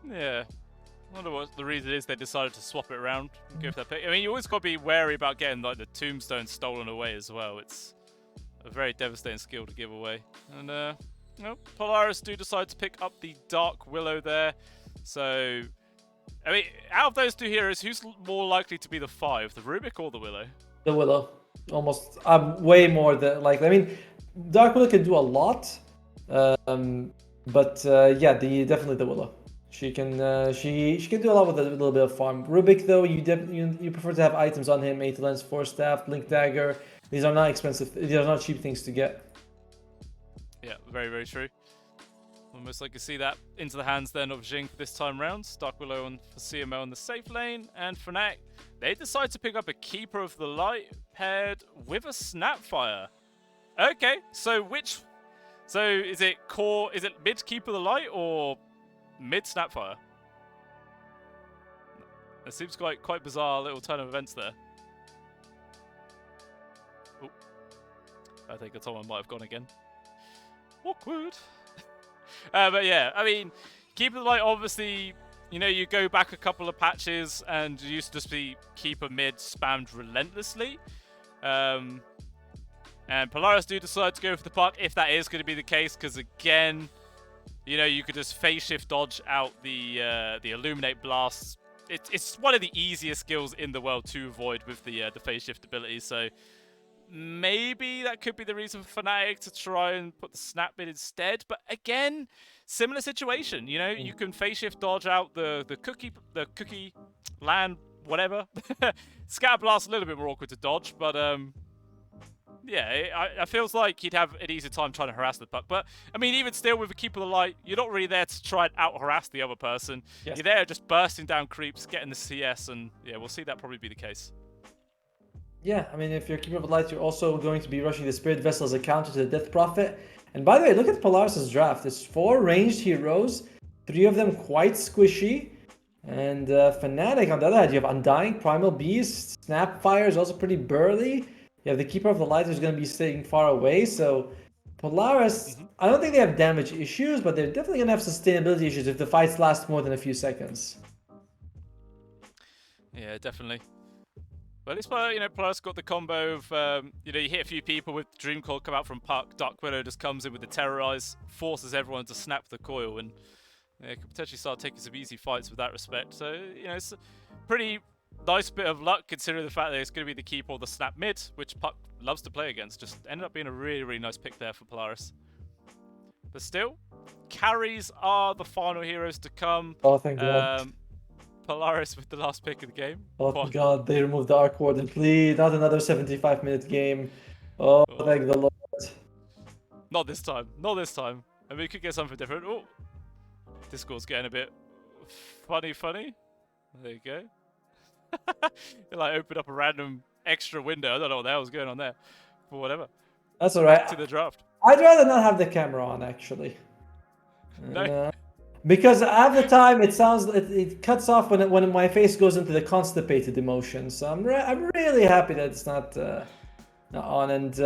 Yeah. I wonder what the reason is they decided to swap it around and go for that pick. I mean, you always got to be wary about getting like the tombstone stolen away as well. It's a very devastating skill to give away. And Polaris do decide to pick up the Dark Willow there. So, I mean, out of those two heroes, who's more likely to be the 5, the Rubik or the Willow? The Willow, almost. Way more than like. I mean, Dark Willow can do a lot, but yeah, definitely the Willow. She can she can do a lot with a little bit of farm. Rubik though, you prefer to have items on him: 8 lens, 4 staff, Blink Dagger. These are not expensive. These are not cheap things to get. Yeah, very, very true. Almost like you see that into the hands then of Jing this time round. Dark Willow on for CML in the safe lane, and Fnatic, they decide to pick up a Keeper of the Light paired with a Snapfire. Okay, so is it core? Is it mid Keeper of the Light or mid Snapfire? It seems quite bizarre little turn of events there. Ooh. I think Otomo might have gone again. Awkward. But yeah, I mean, Keeper of the Light, obviously, you go back a couple of patches and you used to just be Keeper mid spammed relentlessly. And Polaris do decide to go for the puck if that is going to be the case, because again, you could just phase shift dodge out the Illuminate Blast. It's one of the easiest skills in the world to avoid with the phase shift ability, so maybe that could be the reason for Fnatic to try and put the snap mid instead. But again, similar situation. You can phase shift dodge out the cookie land, whatever. Scatter Blast a little bit more awkward to dodge, but yeah, it feels like he'd have an easier time trying to harass the puck. But I mean, even still, with a Keeper of the Light, you're not really there to try and out harass the other person. Yes. You're there just bursting down creeps, getting the CS, and yeah, we'll see that probably be the case. Yeah, I mean, if you're Keeper of the Light, you're also going to be rushing the Spirit Vessel as a counter to the Death Prophet. And by the way, look at Polaris' draft. It's 4 ranged heroes, 3 of them quite squishy. And Fnatic, on the other hand, you have Undying, Primal Beast, Snapfire is also pretty burly. You have the Keeper of the Light who's going to be staying far away. So Polaris, I don't think they have damage issues, but they're definitely going to have sustainability issues if the fights last more than a few seconds. Yeah, definitely. But at least, Polaris got the combo of, you hit a few people with Dream Coil come out from puck. Dark Willow just comes in with the Terrorize, forces everyone to snap the coil, and could potentially start taking some easy fights with that respect. So, it's a pretty nice bit of luck considering the fact that it's going to be the Keeper or the snap mid, which puck loves to play against. Just ended up being a really, really nice pick there for Polaris. But still, carries are the final heroes to come. Oh, thank God. Polaris with the last pick of the game. Oh God, they removed the Arc Warden, please. Not another 75-minute game. Oh, thank the Lord. Not this time. Not this time. I mean, we could get something different. Oh, Discord's getting a bit funny. There you go. It opened up a random extra window. I don't know what the hell was going on there. But whatever. That's alright. To the draft. I'd rather not have the camera on, actually. No. Because half the time it cuts off when my face goes into the constipated emotion. So I'm really happy that it's not on. And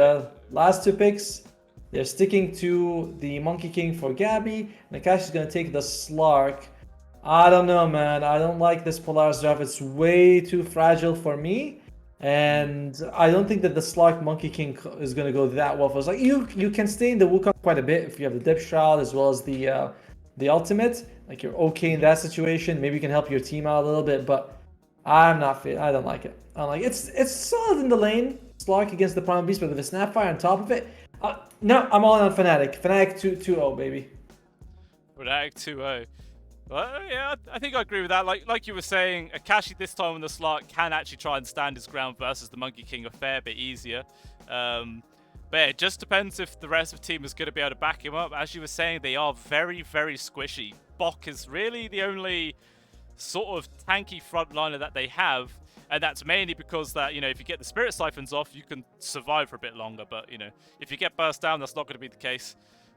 last 2 picks, they're sticking to the Monkey King for Gabby. Nakash is gonna take the Slark. I don't know, man. I don't like this Polaris draft. It's way too fragile for me. And I don't think that the Slark Monkey King is gonna go that well. It's like you can stay in the Wukong quite a bit if you have the Dip Shroud as well as the ultimate. Like, you're okay in that situation. Maybe you can help your team out a little bit, but I'm not fit. I don't like it. I don't like it. It's solid in the lane. Slark against the Primal Beast, but with a Snapfire on top of it. No, I'm all in on Fnatic. Fnatic 2-0, baby. Fnatic 2-0. Well, yeah, I think I agree with that. Like you were saying, Akashi this time on the Slark can actually try and stand his ground versus the Monkey King a fair bit easier. But yeah, it just depends if the rest of the team is going to be able to back him up. As you were saying, they are very, very squishy. Bok is really the only sort of tanky frontliner that they have. And that's mainly because that, if you get the Spirit Siphons off, you can survive for a bit longer. But, if you get burst down, that's not going to be the case.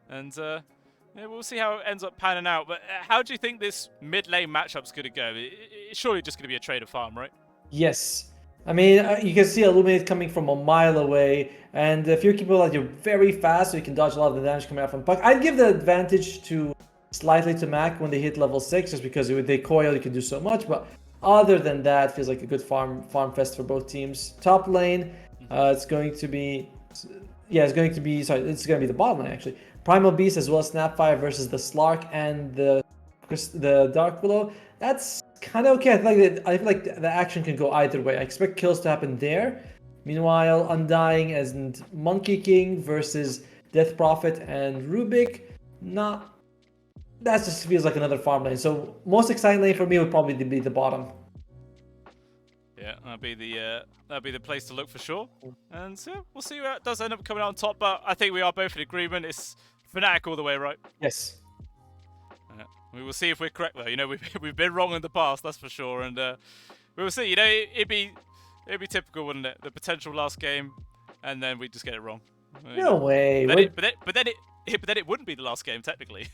And yeah, we'll see how it ends up panning out. But how do you think this mid-lane matchup's going to go? It's surely just going to be a trade of farm, right? Yes. I mean, you can see Illuminate coming from a mile away, and if you're Keeper of the Light, you're very fast, so you can dodge a lot of the damage coming out from puck. I'd give the advantage to slightly to Mac when they hit level 6, just because with the coil you can do so much. But other than that, feels like a good farm fest for both teams. Top lane, it's going to be, it's going to be the bottom lane actually. Primal Beast as well as Snapfire versus the Slark and the Dark Willow. That's kind of okay. I feel like the action can go either way. I expect kills to happen there. Meanwhile, Undying and Monkey King versus Death Prophet and Rubik. That just feels like another farm lane. So most exciting lane for me would probably be the bottom. Yeah, that'd be the place to look for sure. And so we'll see where it does end up coming out on top. But I think we are both in agreement. It's Fnatic all the way, right? Yes. We will see if we're correct though. You know, we've been wrong in the past, that's for sure. And we will see. You know, it'd be typical, wouldn't it? The potential last game, and then we just get it wrong. No way. But then it wouldn't be the last game technically.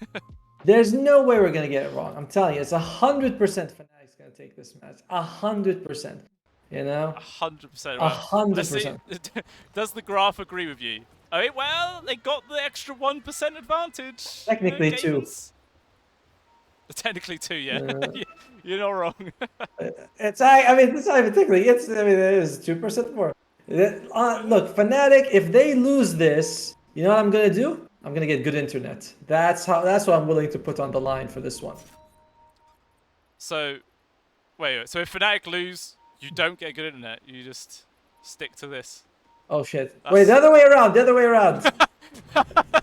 There's no way we're gonna get it wrong. I'm telling you, it's 100% Fnatic's gonna take this match. 100%. You know. 100%. Right? 100%. Does the graph agree with you? Oh, well, they got the extra 1% advantage. Technically 2. Technically 2, yeah. You're not wrong. It's not even technically. It is 2% more. Look, Fnatic, if they lose this, you know what I'm gonna do? I'm gonna get good internet. That's what I'm willing to put on the line for this one. So, wait. So if Fnatic lose, you don't get good internet. You just stick to this. Oh shit! Wait, the other way around. The other way around.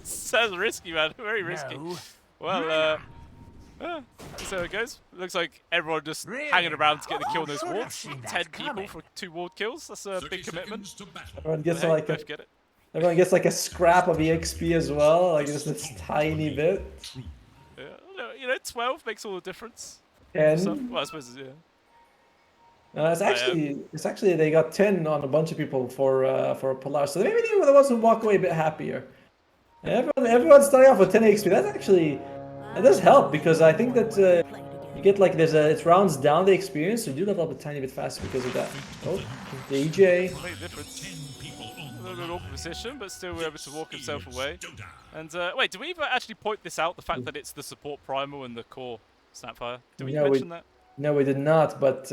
Sounds risky, man. Very risky. No. Well, so it goes. Looks like everyone just hanging around to get the kill on those wards. 10 people for 2 ward kills. That's a big commitment. Everyone gets everyone gets like a scrap of EXP as well, like just this tiny bit. Yeah, you know, 12 makes all the difference. 10. Well, I suppose, yeah. It's actually they got 10 on a bunch of people for Polaris, so maybe they were the ones who walk away a bit happier. Everyone's starting off with 10 XP. That does help, because I think that you get like it rounds down the experience, so you do level up a tiny bit faster because of that. Oh, DJ. Big difference. A little bit awkward position, but still we're able to walk himself away. And wait, did we even actually point this out? The fact that it's the support primal and the core Snapfire. Did we mention that? No, we did not. But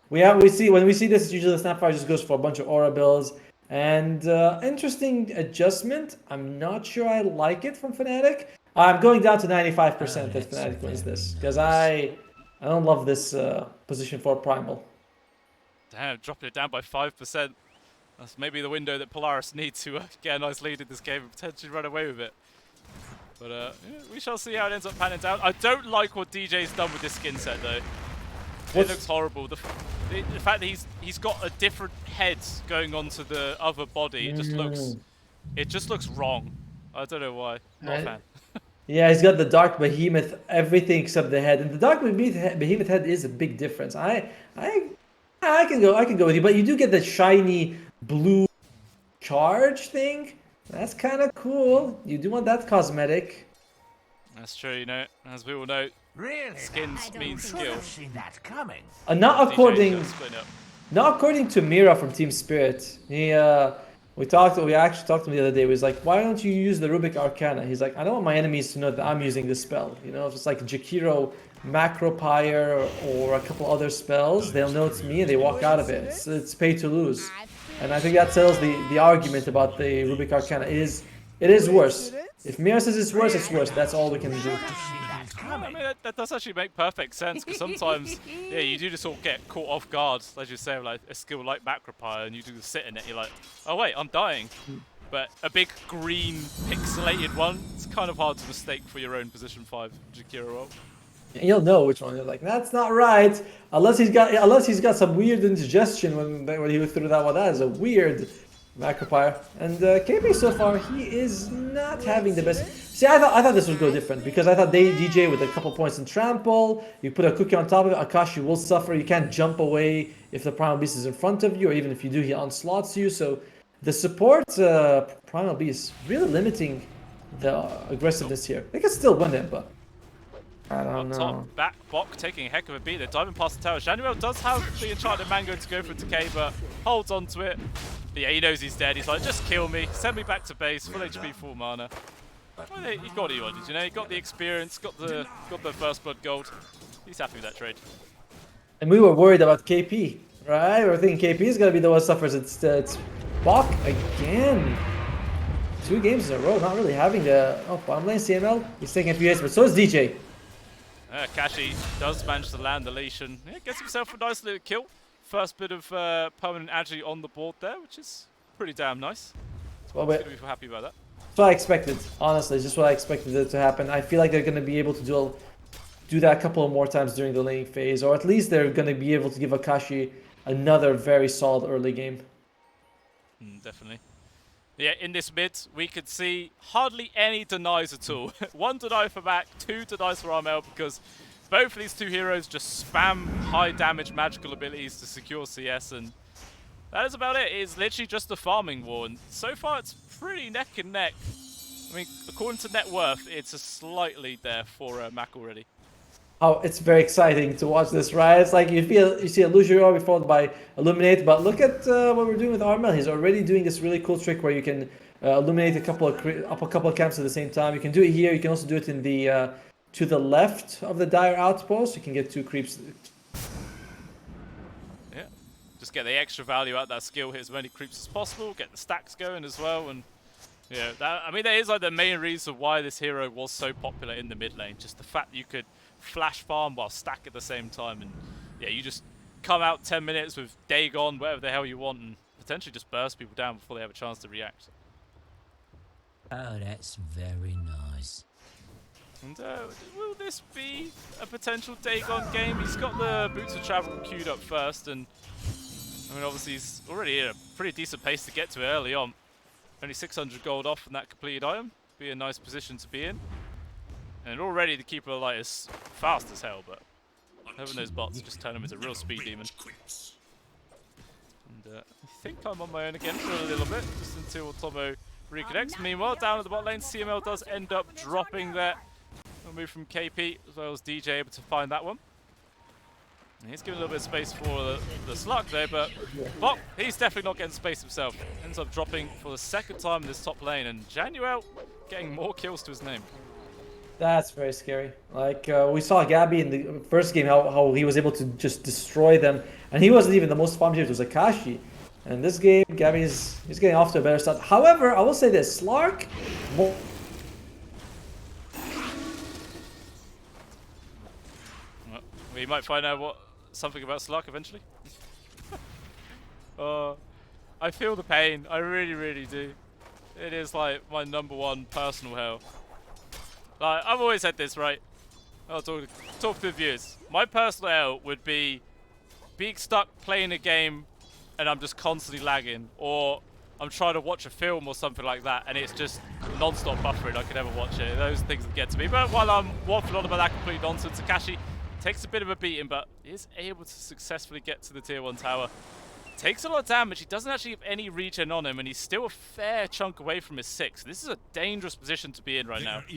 when we see this, usually the Snapfire just goes for a bunch of aura builds. And interesting adjustment. I'm not sure I like it from Fnatic. I'm going down to 95% that Fnatic wins this, because I don't love this position for primal. Damn, dropping it down by 5%. That's maybe the window that Polaris need to get a nice lead in this game and potentially run away with it. But yeah, we shall see how it ends up panning down. I don't like what DJ's done with this skin set though. It looks horrible. The fact that he's got a different head going onto the other body, it just looks wrong. I don't know why. Not a fan. Yeah, he's got the Dark Behemoth, everything except the head, and the Dark Behemoth head is a big difference. I can go with you, but you do get the shiny blue charge thing. That's kind of cool. You do want that cosmetic. That's true, you know. As we all know, skins mean skill. Not according to Mira from Team Spirit. We actually talked to him the other day. He was like, "Why don't you use the Rubik Arcana?" He's like, "I don't want my enemies to know that I'm using this spell. You know, if it's like Jakiro, Macropire, or a couple other spells, they'll know it's me and they walk out of it. It's pay to lose." And I think that settles the argument about the Rubik Arcana. It is worse. If Mira says it's worse, it's worse. That's all we can do. I mean, that does actually make perfect sense, because sometimes, yeah, you do just all get caught off guard, as you say, like a skill like Macropire, and you do sit in it, you're like, oh wait, I'm dying. But a big green pixelated one, it's kind of hard to mistake for your own position 5 Jakiro. You'll know which one. You're like, that's not right. Unless he's got some weird indigestion when he threw that one. That is a weird Macropire. And KB so far, he is not having the best. See, I thought this would go different, because I thought they DJ with a couple points in trample. You put a cookie on top of it, Akashi will suffer. You can't jump away if the Primal Beast is in front of you, or even if you do, he onslots you. So the support Primal Beast really limiting the aggressiveness here. They can still win it, but I don't know. Top, back, Bok taking a heck of a beat. They're diving past the tower. Januel does have the Enchanted Mango to go for decay, but holds on to it. But yeah, he knows he's dead. He's like, just kill me. Send me back to base. Full HP, full mana. Well, he got what he wanted, you know. He got the experience, got the first blood gold. He's happy with that trade. And we were worried about KP, right? We were thinking KP is gonna be the one who suffers. It's Bok again. 2 games in a row, not really having the bottom lane CML. He's taking a few hits, but so is DJ. Kashi does manage to land the leash and gets himself a nice little kill. First bit of permanent agility on the board there, which is pretty damn nice. Well, I'm gonna be happy about that. That's what I expected, honestly. It's just what I expected it to happen. I feel like they're going to be able to do that a couple of more times during the laning phase, or at least they're going to be able to give Akashi another very solid early game. Definitely. Yeah, in this mid, we could see hardly any denies at all. 1 deny for Mac, 2 denies for Armel, because both of these 2 heroes just spam high damage magical abilities to secure CS, and that is about it. It's literally just a farming war, and so far it's pretty neck and neck. I mean, according to net worth, it's a slightly there for Mac already. Oh, it's very exciting to watch this, right? It's like you see a Lucio be followed by Illuminate, but look at what we're doing with Armel. He's already doing this really cool trick where you can illuminate a couple of camps at the same time. You can do it here. You can also do it in the to the left of the Dire outpost. You can get 2 creeps. Yeah, just get the extra value out of that skill, hit as many creeps as possible, get the stacks going as well, and yeah, that is like the main reason why this hero was so popular in the mid lane. Just the fact that you could flash farm while stack at the same time, and yeah, you just come out 10 minutes with Dagon, whatever the hell you want, and potentially just burst people down before they have a chance to react. Oh, that's very nice. And will this be a potential Dagon game? He's got the Boots of Travel queued up first, and I mean, obviously he's already at a pretty decent pace to get to early on. Only 600 gold off from that completed item. Be a nice position to be in. And already the Keeper of Light is fast as hell, but having those bots just turn him into a real speed demon. And I think I'm on my own again for a little bit, just until Otomo reconnects. Meanwhile, down at the bot lane, CML does end up dropping there. A move from KP, as well as DJ able to find that one. And he's giving a little bit of space for the Slug there, but Bok, he's definitely not getting space himself. Ends up dropping for the 2nd time in this top lane, and Januel getting more kills to his name. That's very scary. Like, we saw Gabby in the first game, how he was able to just destroy them. And he wasn't even the most farmed hero, it was Akashi. And this game, Gabby's getting off to a better start. However, I will say this, Slark... We might find out something about Slark eventually. I feel the pain, I really, really do. It is like my #1 personal hell. Like, I've always said this, right? I'll talk to the viewers. My personal hell would be being stuck playing a game and I'm just constantly lagging, or I'm trying to watch a film or something like that and it's just non-stop buffering. I could never watch it. Those things that get to me. But while I'm waffling on about that complete nonsense, Akashi takes a bit of a beating, but is able to successfully get to the tier 1 tower. Takes a lot of damage. He doesn't actually have any regen on him, and he's still a fair chunk away from his 6. This is a dangerous position to be in right now. I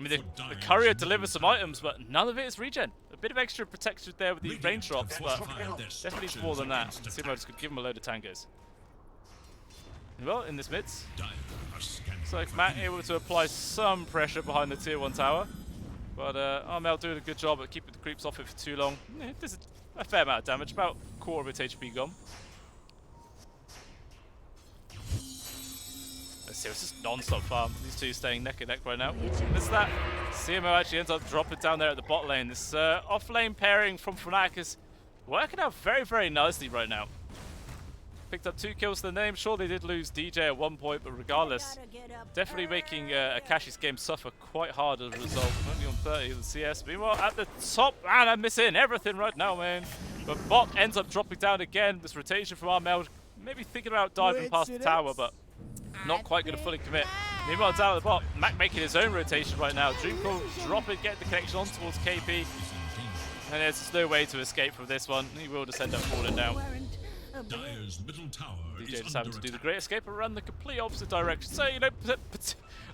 mean, the courier delivers some items, but none of it is regen. A bit of extra protection there with the range drops, but definitely needs more than that. Simo just could give him a load of tangos. Well, in this midst, looks like Matt able to apply some pressure behind the tier 1 tower. But Armel doing a good job at keeping the creeps off it for too long. Yeah, there's a fair amount of damage, about a quarter of its HP gone. Let's see, it's just non-stop farm. These two staying neck and neck right now. There's that. CMO actually ends up dropping down there at the bot lane. This off-lane pairing from Fnatic is working out very, very nicely right now. Picked up 2 kills to the name. Sure, they did lose DJ at one point, but regardless, definitely making Akashi's game suffer quite hard as a result. Only on 30 of the CS. Meanwhile, at the top, man, I'm missing everything right now, man. But bot ends up dropping down again. This rotation from Armel, maybe thinking about diving past the tower, but not quite going to fully commit. Meanwhile, down at the bot, Mac making his own rotation right now. Dreamcall dropping, getting the connection on towards KP. And there's just no way to escape from this one. He will just end up falling down. DJ just having to do the great escape and run the complete opposite direction. So, you know,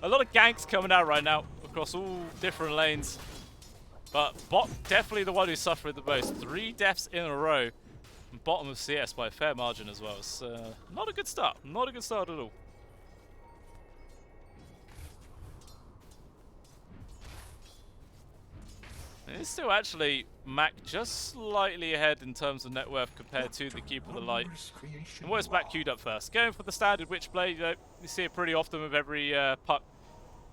a lot of ganks coming out right now across all different lanes. But bot definitely the one who's suffering the most. 3 deaths in a row. And bottom of CS by a fair margin as well. It's not a good start. Not a good start at all. It's still actually Mac just slightly ahead in terms of net worth compared to the Keeper of the Light. And what is Mac queued up first? Going for the standard witch play, you see it pretty often with every puck.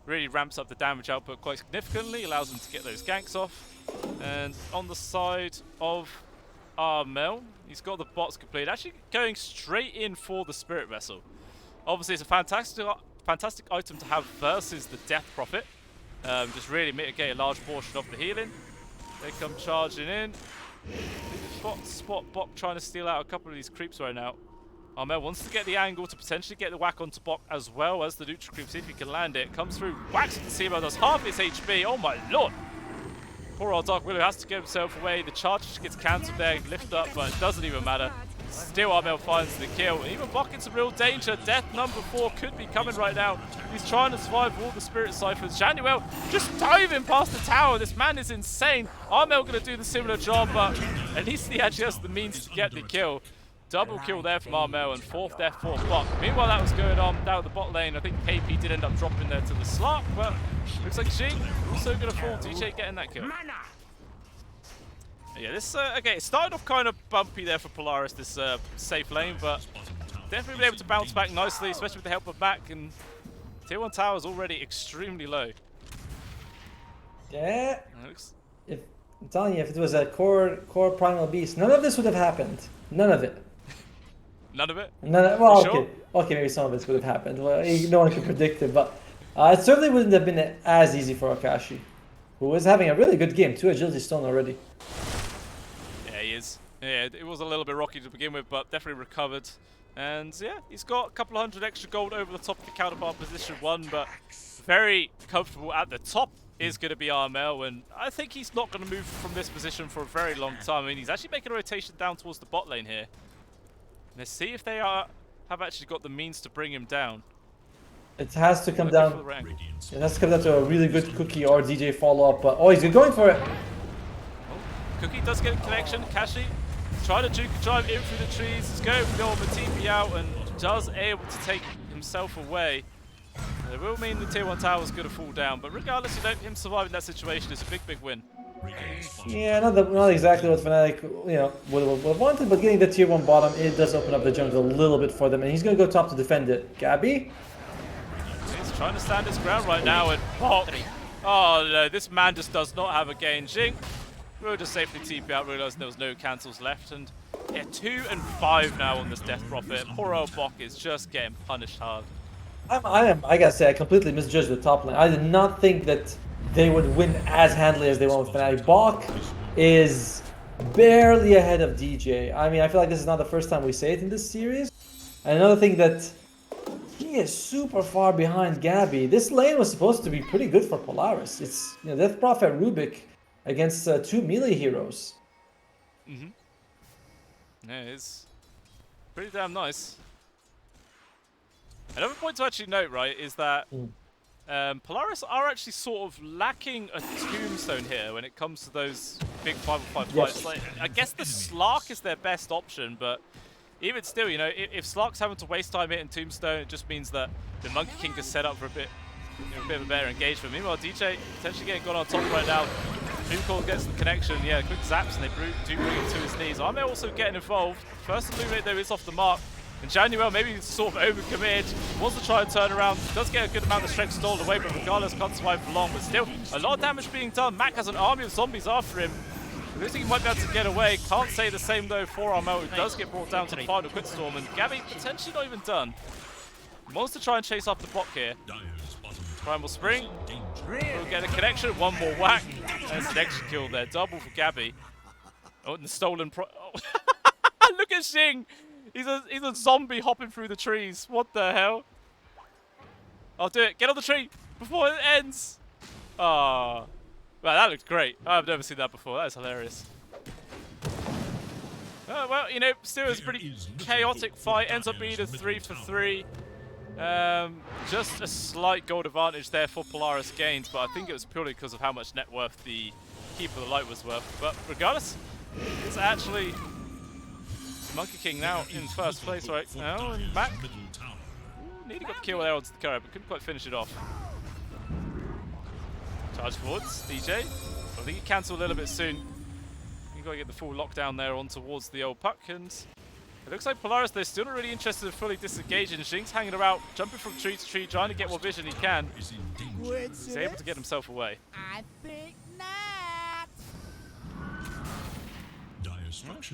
Really ramps up the damage output quite significantly, allows them to get those ganks off. And on the side of Mel, he's got the bots completed, actually going straight in for the Spirit Vessel. Obviously, it's a fantastic item to have versus the Death Prophet. Just really mitigate a large portion of the healing. They come charging in. Spot Bok trying to steal out a couple of these creeps right now. Armel wants to get the angle to potentially get the whack onto Bok as well as the neutral creep, see if he can land it. Comes through, whacks with the Seabow, does half his HP. Oh my lord! Poor old Dark Willow has to get himself away. The charge just gets cancelled there, lift up, but it doesn't even matter. Still Armel finds the kill. And even Bok in some real danger. Death number 4 could be coming right now. He's trying to survive all the Spirit Ciphers. Januel just diving past the tower. This man is insane. Armel going to do the similar job, but at least he actually has the means to get the kill. Double kill there from Armel and 4th death for Bok. Meanwhile, that was going on down the bot lane. I think KP did end up dropping there to the Slark, but looks like Jing also going to fall. DJ getting that kill. Yeah, this, okay, it started off kind of bumpy there for Polaris, this safe lane, but definitely been able to bounce back nicely, especially with the help of Mac, and Tier 1 tower is already extremely low. Yeah. I'm telling you, if it was a core primal beast, none of this would have happened. None of it. None of it? Well, okay. Sure? Okay, maybe some of this would have happened. Well, no one could predict it, but it certainly wouldn't have been as easy for Akashi, who was having a really good game. 2 agility stone already. Yeah, he is. Yeah, it was a little bit rocky to begin with, but definitely recovered. And yeah, he's got a couple of hundred extra gold over the top of the counterpart position 1, but very comfortable at the top is going to be Armel, and I think he's not going to move from this position for a very long time. I mean, he's actually making a rotation down towards the bot lane here. Let's see if they have actually got the means to bring him down. It has to come down. It has to come down to a really good Cookie or DJ follow-up, but oh, he's going for it. Oh, Cookie does get a connection. Kashi trying to juke and drive in through the trees. He's going for the ultimate TP out and does able to take himself away. It will mean the Tier 1 tower is going to fall down, but regardless, him surviving that situation is a big win. Yeah, not exactly what Fnatic would have wanted, but getting the Tier 1 bottom, it does open up the jungle a little bit for them, and he's going to go top to defend it. Gabby? He's trying to stand his ground right now, and Bok. Oh no, this man just does not have a gain. Jing will just safely TP out, realising there was no cancels left, and yeah, 2 and 5 now on this Death Prophet. Poor old Bok is just getting punished hard. I gotta say, I completely misjudged the top lane. I did not think that they would win as handily as they won with Fnatic. Bok is barely ahead of DJ. I mean, I feel like this is not the first time we say it in this series. And another thing that he is super far behind Gabby. This lane was supposed to be pretty good for Polaris. It's Death Prophet Rubik against 2 melee heroes. Yeah, it's pretty damn nice. Another point to actually note, right, is that Polaris are actually sort of lacking a tombstone here when it comes to those big 5-on-5 fights. Yes. Like, I guess the Slark is their best option, but even still, if Slark's having to waste time hitting tombstone, it just means that the Monkey King is set up for a bit of a better engagement. Meanwhile, DJ potentially getting gone on top right now. Doomcall gets the connection, yeah, quick zaps, and they do bring him to his knees. Armel also getting involved. First illuminate though is off the mark. And Januel maybe sort of overcommitted, wants to try and turn around, does get a good amount of strength stolen away, but regardless can't survive for long. But still, a lot of damage being done. Mac has an army of zombies after him. Looks like he might be able to get away. Can't say the same though for Armel, who does get brought down to the final quit storm. And Gabby potentially not even done. Wants to try and chase after Bok here. Primal Spring will get a connection, 1 more whack. There's an extra kill there, double for Gabby. Oh, and the stolen look at Xing! He's a zombie hopping through the trees. What the hell? I'll do it. Get on the tree before it ends. Ah, well, that looked great. I've never seen that before. That is hilarious. Well, still it's a pretty chaotic fight. Ends up being a 3-for-3. Just a slight gold advantage there for Polaris gains, but I think it was purely because of how much net worth the Keeper of the Light was worth. But regardless, it's actually Monkey King now in first place right now, and Mac nearly got the kill there onto the carry, but couldn't quite finish it off. Charge forwards, DJ. think he cancelled a little bit soon. You got to get the full lockdown there on towards the old puck, and it looks like Polaris, they're still not really interested in fully disengaging. Xing's hanging around, jumping from tree to tree, trying to get what vision he can. He's able to get himself away. I think not.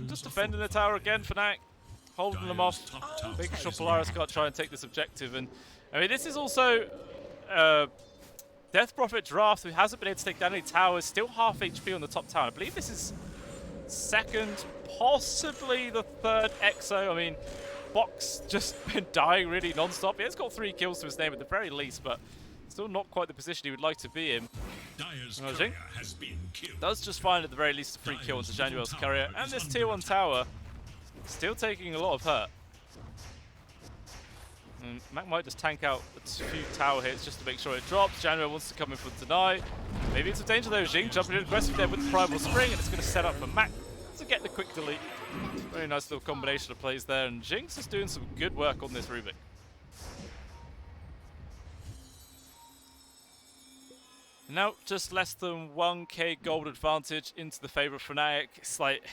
Just defending the tower again, Fnatic. Holding them off, making sure Polaris can't try and take this objective. And I mean, this is also Death Prophet draft, who hasn't been able to take down any towers, still half HP on the top tower. I believe this is second, possibly the third EXO. I mean, Box just been dying really non-stop. He has got 3 kills to his name at the very least, but still not quite the position he would like to be in. Xing does just find at the very least a free kill into Januel's courier, and this tier 1 tower still taking a lot of hurt. And Mac might just tank out a few tower hits just to make sure it drops. Januel wants to come in for deny. Maybe it's a danger though. Xing jumping in aggressive there with the Primal Spring, and it's going to set up for Mac to get the quick delete. Very nice little combination of plays there, and Xing's is doing some good work on this Rubik. Now just less than 1k gold advantage into the favour of Fnatic. It's like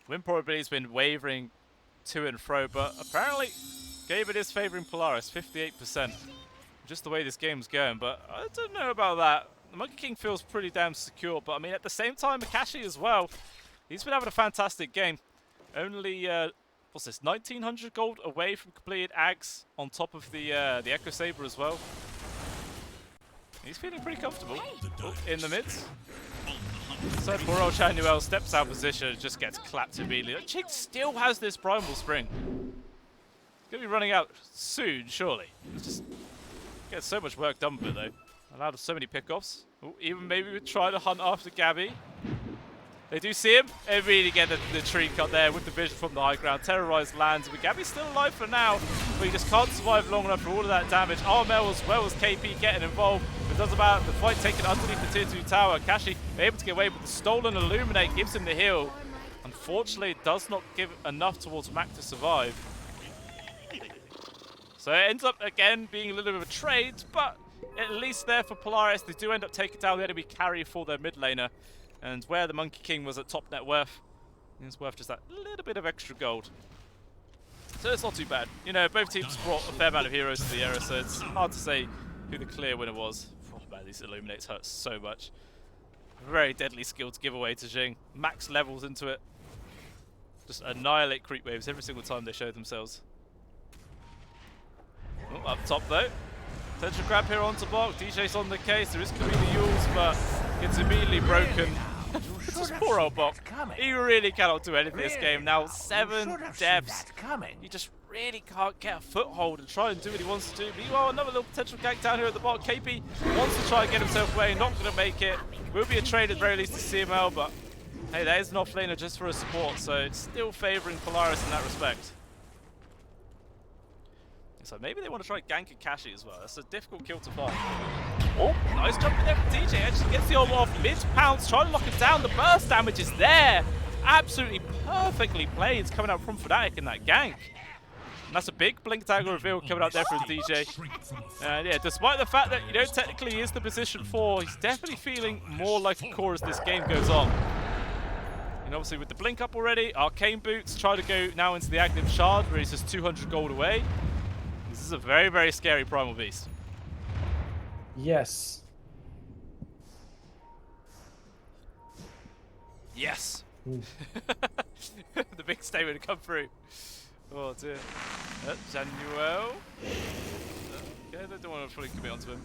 win probability has been wavering to and fro, but apparently Gabe is favouring Polaris, 58%. Just the way this game's going, but I don't know about that. The Monkey King feels pretty damn secure, but I mean at the same time, Akashi as well. He's been having a fantastic game. Only, what's this, 1900 gold away from completed Ags on top of the Echo Saber as well. He's feeling pretty comfortable in the mids. So poor old Chanuel steps out of position and just gets clapped immediately. Chig still has this Primal Spring. Gonna be running out soon, surely. It's just gets so much work done with it though. Allowed so many pickoffs. Even maybe we try to hunt after Gabby. They do see him and really get the tree cut there with the vision from the high ground. Terrorized lands, but Gabby's still alive for now, but he just can't survive long enough for all of that damage. Armel as well as KP getting involved. It doesn't matter, the fight taken underneath the tier 2 tower. Kashi able to get away with the stolen Illuminate, gives him the heal. Unfortunately, it does not give enough towards Mac to survive. So it ends up again being a little bit of a trade, but at least there for Polaris, they do end up taking down the enemy carry for their mid laner. And where the Monkey King was at top net worth, it's worth just that little bit of extra gold. So it's not too bad. You know, both teams brought a fair amount of heroes to the era, so it's hard to say who the clear winner was. Oh man, these Illuminates hurt so much. Very deadly skill to give away to Xing. Max levels into it. Just annihilate creep waves every single time they show themselves. Oh, up top though. Potential grab here onto block. DJ's on the case. There is going to be the Yules, but it's immediately broken. Just poor old Bok. He really cannot do anything this game. Now 7 deaths. He just really can't get a foothold and try and do what he wants to do. Meanwhile, another little potential gank down here at the bottom. KP wants to try and get himself away. Not going to make it. Will be a trade at the very least to CML, but hey, there is an offlaner just for a support, so it's still favouring Polaris in that respect. So maybe they want to try gank Akashi as well. That's a difficult kill to find. Oh, nice jump in there from DJ. Actually gets the ult off. Mid-pounce, trying to lock it down. The burst damage is there. Absolutely perfectly played. It's coming out from Fnatic in that gank. And that's a big blink dagger reveal coming out there from DJ. And yeah, despite the fact that, you know, technically he is the position 4, he's definitely feeling more like a core as this game goes on. And obviously with the blink up already, Arcane Boots try to go now into the Aghanim Shard where he's just 200 gold away. This is a very, very scary Primal Beast. Yes. Yes. The big statement to come through. Oh dear. Januel. Okay, they don't want to fully commit onto him.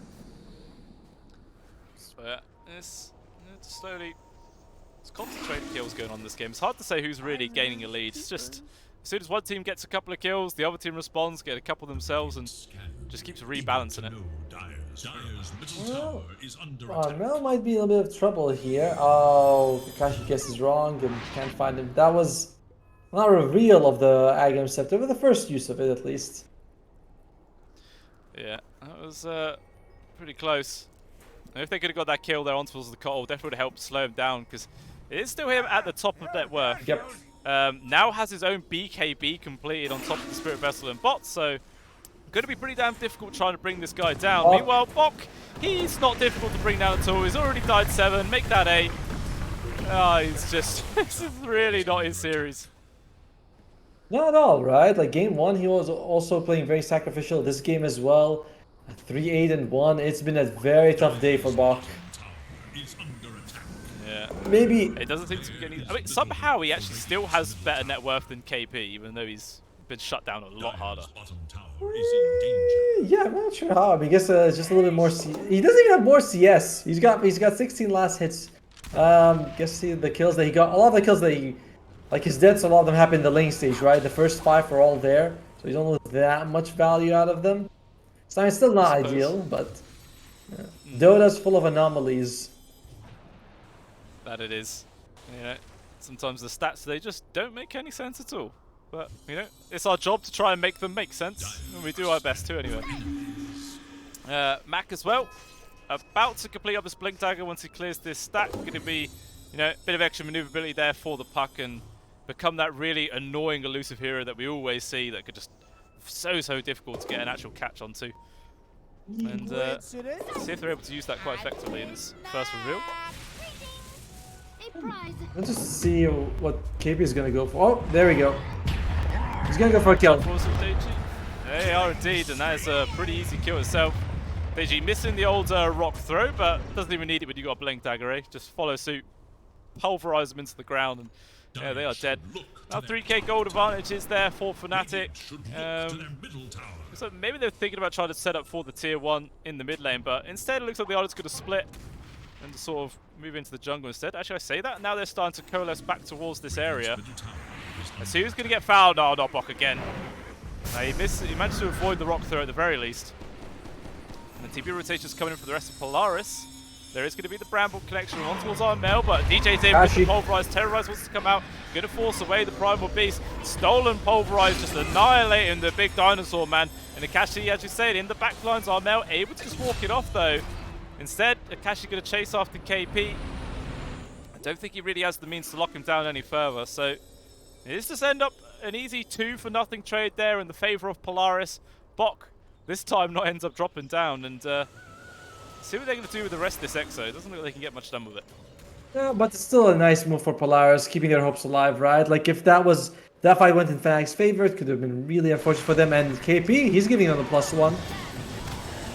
But it's slowly. It's concentrated kills going on in this game. It's hard to say who's really gaining a lead. It's just as soon as one team gets a couple of kills, the other team responds, get a couple themselves, and just keeps rebalancing it. Well, Mel might be in a bit of trouble here. Oh, Akashi guesses wrong and can't find him. That was not a reveal of the Aghanim Scepter, but the first use of it at least. Yeah, that was pretty close. And if they could have got that kill there on towards the Cottle, definitely would have helped slow him down, because it is still him at the top of net worth. Yep. Now has his own BKB completed on top of the Spirit Vessel and bot, so going to be pretty damn difficult trying to bring this guy down. Meanwhile, Bok, he's not difficult to bring down at all. He's already died 7, make that 8. Oh, he's just, this is really not his series. Not at all, right? Like game 1, he was also playing very sacrificial. This game as well, 3-8-1. It's been a very tough day for Bach. Yeah. Maybe. It doesn't seem to be getting. I mean, somehow he actually still has better net worth than KP, even though he's been shut down a lot harder. Yeah, I'm not sure how. I mean, I guess it's just a little bit more. He doesn't even have more CS. He's got 16 last hits. Guess the kills that he got. A lot of the kills that he, like his deaths, a lot of them happen in the lane stage, right? The first 5 are all there, so you don't lose that much value out of them. So I mean, it's still not ideal, but Dota's full of anomalies. That it is. You know, sometimes the stats, they just don't make any sense at all. But, you know, it's our job to try and make them make sense, and we do our best to anyway. Mac as well, about to complete up his Blink Dagger once he clears this stack. Going to be, you know, a bit of extra maneuverability there for the puck and become that really annoying elusive hero that we always see that could just so difficult to get an actual catch onto. And see if they're able to use that quite effectively in its first reveal. Let's just see what KP is going to go for. Oh, there we go. He's going to go for a kill. They are indeed, and that is a pretty easy kill itself. DG missing the old rock throw, but doesn't even need it when you got a Blink Dagger, eh? Just follow suit, pulverize them into the ground, and yeah, they are dead. Now 3k gold advantage is there for Fnatic. So maybe they're thinking about trying to set up for the tier 1 in the mid lane, but instead it looks like the Island's going to split and to sort of move into the jungle instead. Actually, I say that, now they're starting to coalesce back towards this area. Let's see who's going to get fouled. No, not Bok again. He managed to avoid the rock throw at the very least. And the TP rotation's coming in for the rest of Polaris. There is going to be the Bramble connection on towards Armel, but DJ's able to pulverize. Terrorize wants to come out. Going to force away the Primal Beast. Stolen pulverize, just annihilating the big dinosaur man. And Akashi, as you said, in the back lines, Armel able to just walk it off though. Instead, Akashi going to chase after KP. I don't think he really has the means to lock him down any further. So this just end up an easy 2-for-0 trade there in the favor of Polaris. Bok this time not ends up dropping down, and see what they're going to do with the rest of this Exo. It doesn't look like they can get much done with it. Yeah, but it's still a nice move for Polaris, keeping their hopes alive, right? Like if that fight went in Fnatic's favor, it could have been really unfortunate for them. And KP, he's giving them the +1.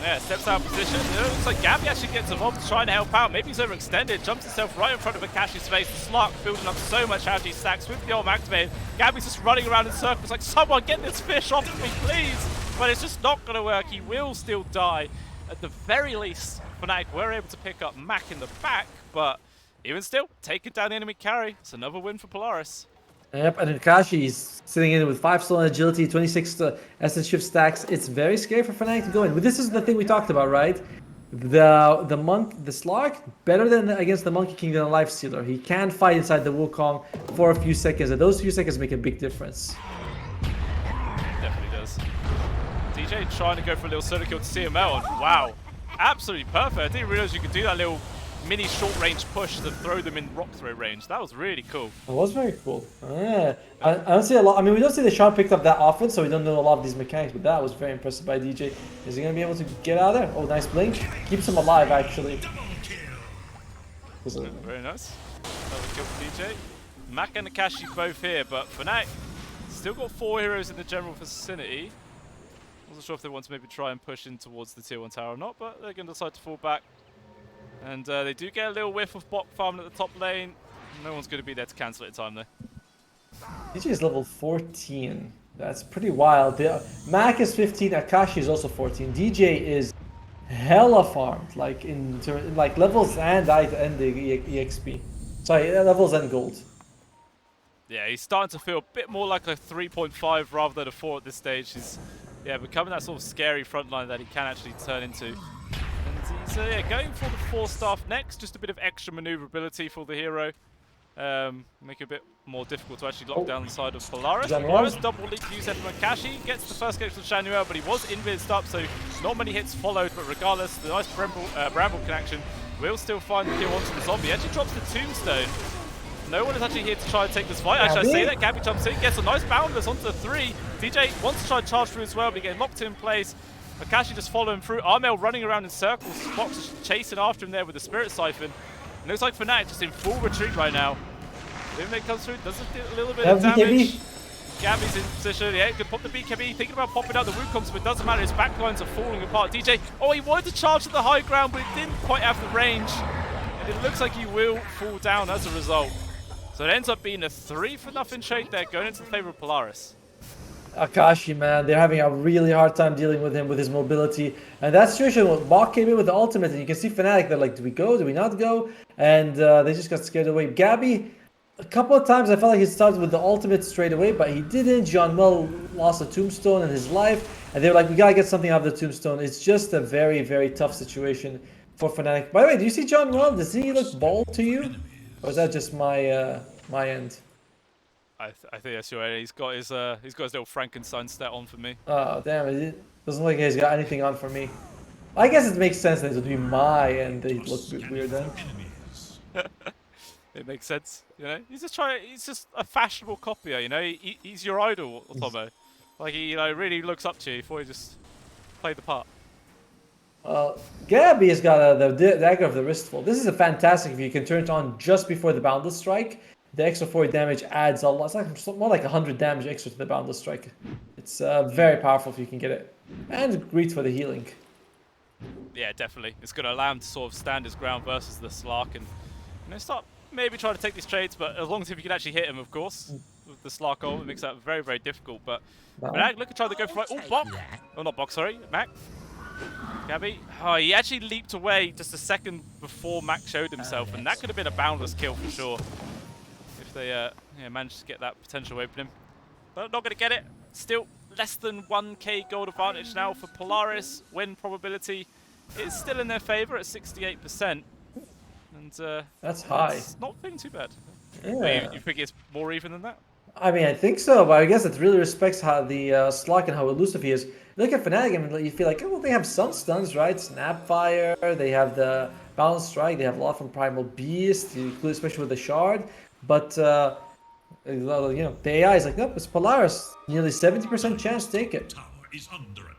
Yeah, steps out of position. It looks like Gabby actually gets involved trying to help out. Maybe he's overextended, jumps himself right in front of Akashi's face. The Slark building up so much Algae stacks with the Ulm activated. Gabby's just running around in circles like, someone get this fish off of me, please! But it's just not going to work. He will still die. At the very least, Fnatic were able to pick up Mac in the back, but even still, taking down the enemy carry. It's another win for Polaris. Yep, and Akashi is sitting in with 5 stolen agility, 26 essence shift stacks. It's very scary for Fnatic to go in. But this is the thing we talked about, right? The Slark, better than against the Monkey King than a Life Stealer. He can fight inside the Wukong for a few seconds, and those few seconds make a big difference. Definitely does. DJ trying to go for a little solo kill to CML, and wow, absolutely perfect. I didn't realize you could do that little mini short range push to throw them in rock throw range. That was really cool. It was very cool. Yeah. I don't see a lot. I mean, we don't see the shot picked up that often, so we don't know a lot of these mechanics, but that was very impressive by DJ. Is he going to be able to get out of there? Oh, nice blink. Keeps him alive, actually. Very nice. Another kill for DJ. Mac and Akashi both here, but Fnatic still got 4 heroes in the general vicinity. Wasn't sure if they want to maybe try and push in towards the tier 1 tower or not, but they're going to decide to fall back. And they do get a little whiff of Bok farming at the top lane. No one's going to be there to cancel it in time, though. DJ is level 14. That's pretty wild. Mac is 15. Akashi is also 14. DJ is hella farmed, like in levels and the EXP. Sorry, levels and gold. Yeah, he's starting to feel a bit more like a 3.5 rather than a 4 at this stage. He's becoming that sort of scary frontline that he can actually turn into. And he's going for the 4 staff next, just a bit of extra maneuverability for the hero. Make it a bit more difficult to actually lock down the side of Polaris. Polaris double leap use from Akashi, gets the first catch from Shanuel, but he was invised up, so not many hits followed, but regardless, the nice Bramble connection will still find the kill onto the zombie. Actually drops the tombstone. No one is actually here to try and take this fight. Actually, I say that Gabby jumps in, gets a nice boundless onto the 3. DJ wants to try and charge through as well, but he gets locked in place. Akashi just following through. Armel running around in circles. Fox is chasing after him there with the Spirit Siphon. It looks like Fnatic just in full retreat right now. Lumine comes through, does a little bit of damage. BKB. Gabby's in position, yeah, could pop the BKB, thinking about popping out the Wukongs, but it doesn't matter, his backlines are falling apart. DJ, oh, he wanted to charge to the high ground, but he didn't quite have the range. And it looks like he will fall down as a result. So it ends up being a 3-0 trade there, going into the favor of Polaris. Akashi, man, they're having a really hard time dealing with him with his mobility. And that situation, Bach came in with the ultimate, and you can see Fnatic, they're like, do we go, do we not go? And they just got scared away. Gabby, a couple of times I felt like he started with the ultimate straight away, but he didn't. John Mel lost a tombstone in his life, and they were like, we gotta get something out of the tombstone. It's just a very, very tough situation for Fnatic. By the way, do you see John Mel? Does he look bald to you? Or is that just my my end? I think that's right. He's got his little Frankenstein stat on for me. Oh, damn it. Doesn't look like he's got anything on for me. I guess it makes sense that it would be my end that he'd look a bit weird then. It makes sense, you know. He's just a fashionable copier, you know. He's your idol, Otomo. Like he, really looks up to you before he just played the part. Gabby has got the dagger of the wristful. This is a fantastic if you can turn it on just before the boundless strike. The extra 40 damage adds a lot. It's like more like 100 damage extra to the boundless strike. It's very powerful if you can get it, and great for the healing. Yeah, definitely. It's going to allow him to sort of stand his ground versus the Slark and start maybe trying to take these trades, but as long as if you can actually hit him, of course, with the Slark ult, it makes that very, very difficult. But Mac, look at trying to go for Bok. Oh, not Bok, sorry. Mac. Gabby. Oh, he actually leaped away just a second before Mac showed himself, and that could have been a boundless kill for sure if they managed to get that potential opening. But not going to get it. Still less than 1k gold advantage now for Polaris. Win probability is still in their favor at 68%. And that's high. It's not feeling too bad. Yeah. You think it's more even than that? I mean, I think so, but I guess it really respects how the Slark and how elusive he is. Look at Fnatic, and you feel like, oh, well, they have some stuns, right? Snapfire, they have the Balance Strike, they have a lot from Primal Beast, especially with the Shard. But, the AI is like, nope, it's Polaris. Nearly 70% chance to take it.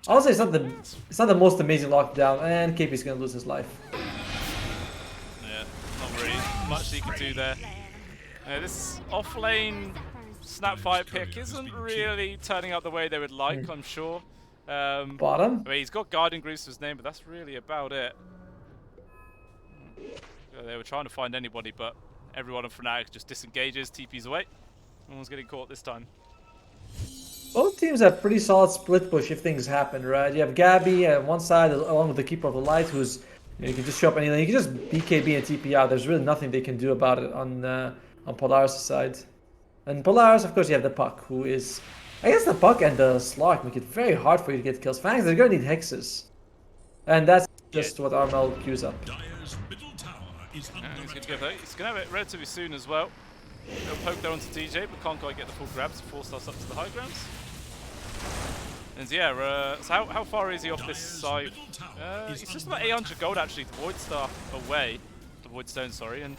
I'll say it's not the most amazing lockdown, and KP's going to lose his life. Yeah, not really much he can do there. This off-lane Snapfire pick isn't really turning out the way they would like, I'm sure. Bottom? I mean, he's got Guardian Greaves to his name, but that's really about it. They were trying to find anybody, but everyone on Fnatic just disengages, TP's away. No one's getting caught this time. Both teams have pretty solid split push if things happen, right? You have Gabby on one side, along with the Keeper of the Light, who's you can just show up any lane. You can just BKB and TP out. There's really nothing they can do about it on Polaris' side. And Polaris, of course, you have the Puck, who is... I guess the Puck and the Slark make it very hard for you to get kills. Fangs, they're going to need hexes. And that's just what Armel queues up. He's going to have it relatively soon as well. He'll poke there onto DJ, but can't quite get the full grabs. Force us up to the high grounds. And yeah, so how far is he off this side? He's just about 800 gold actually, the Void Star away. The Void Stone, sorry. And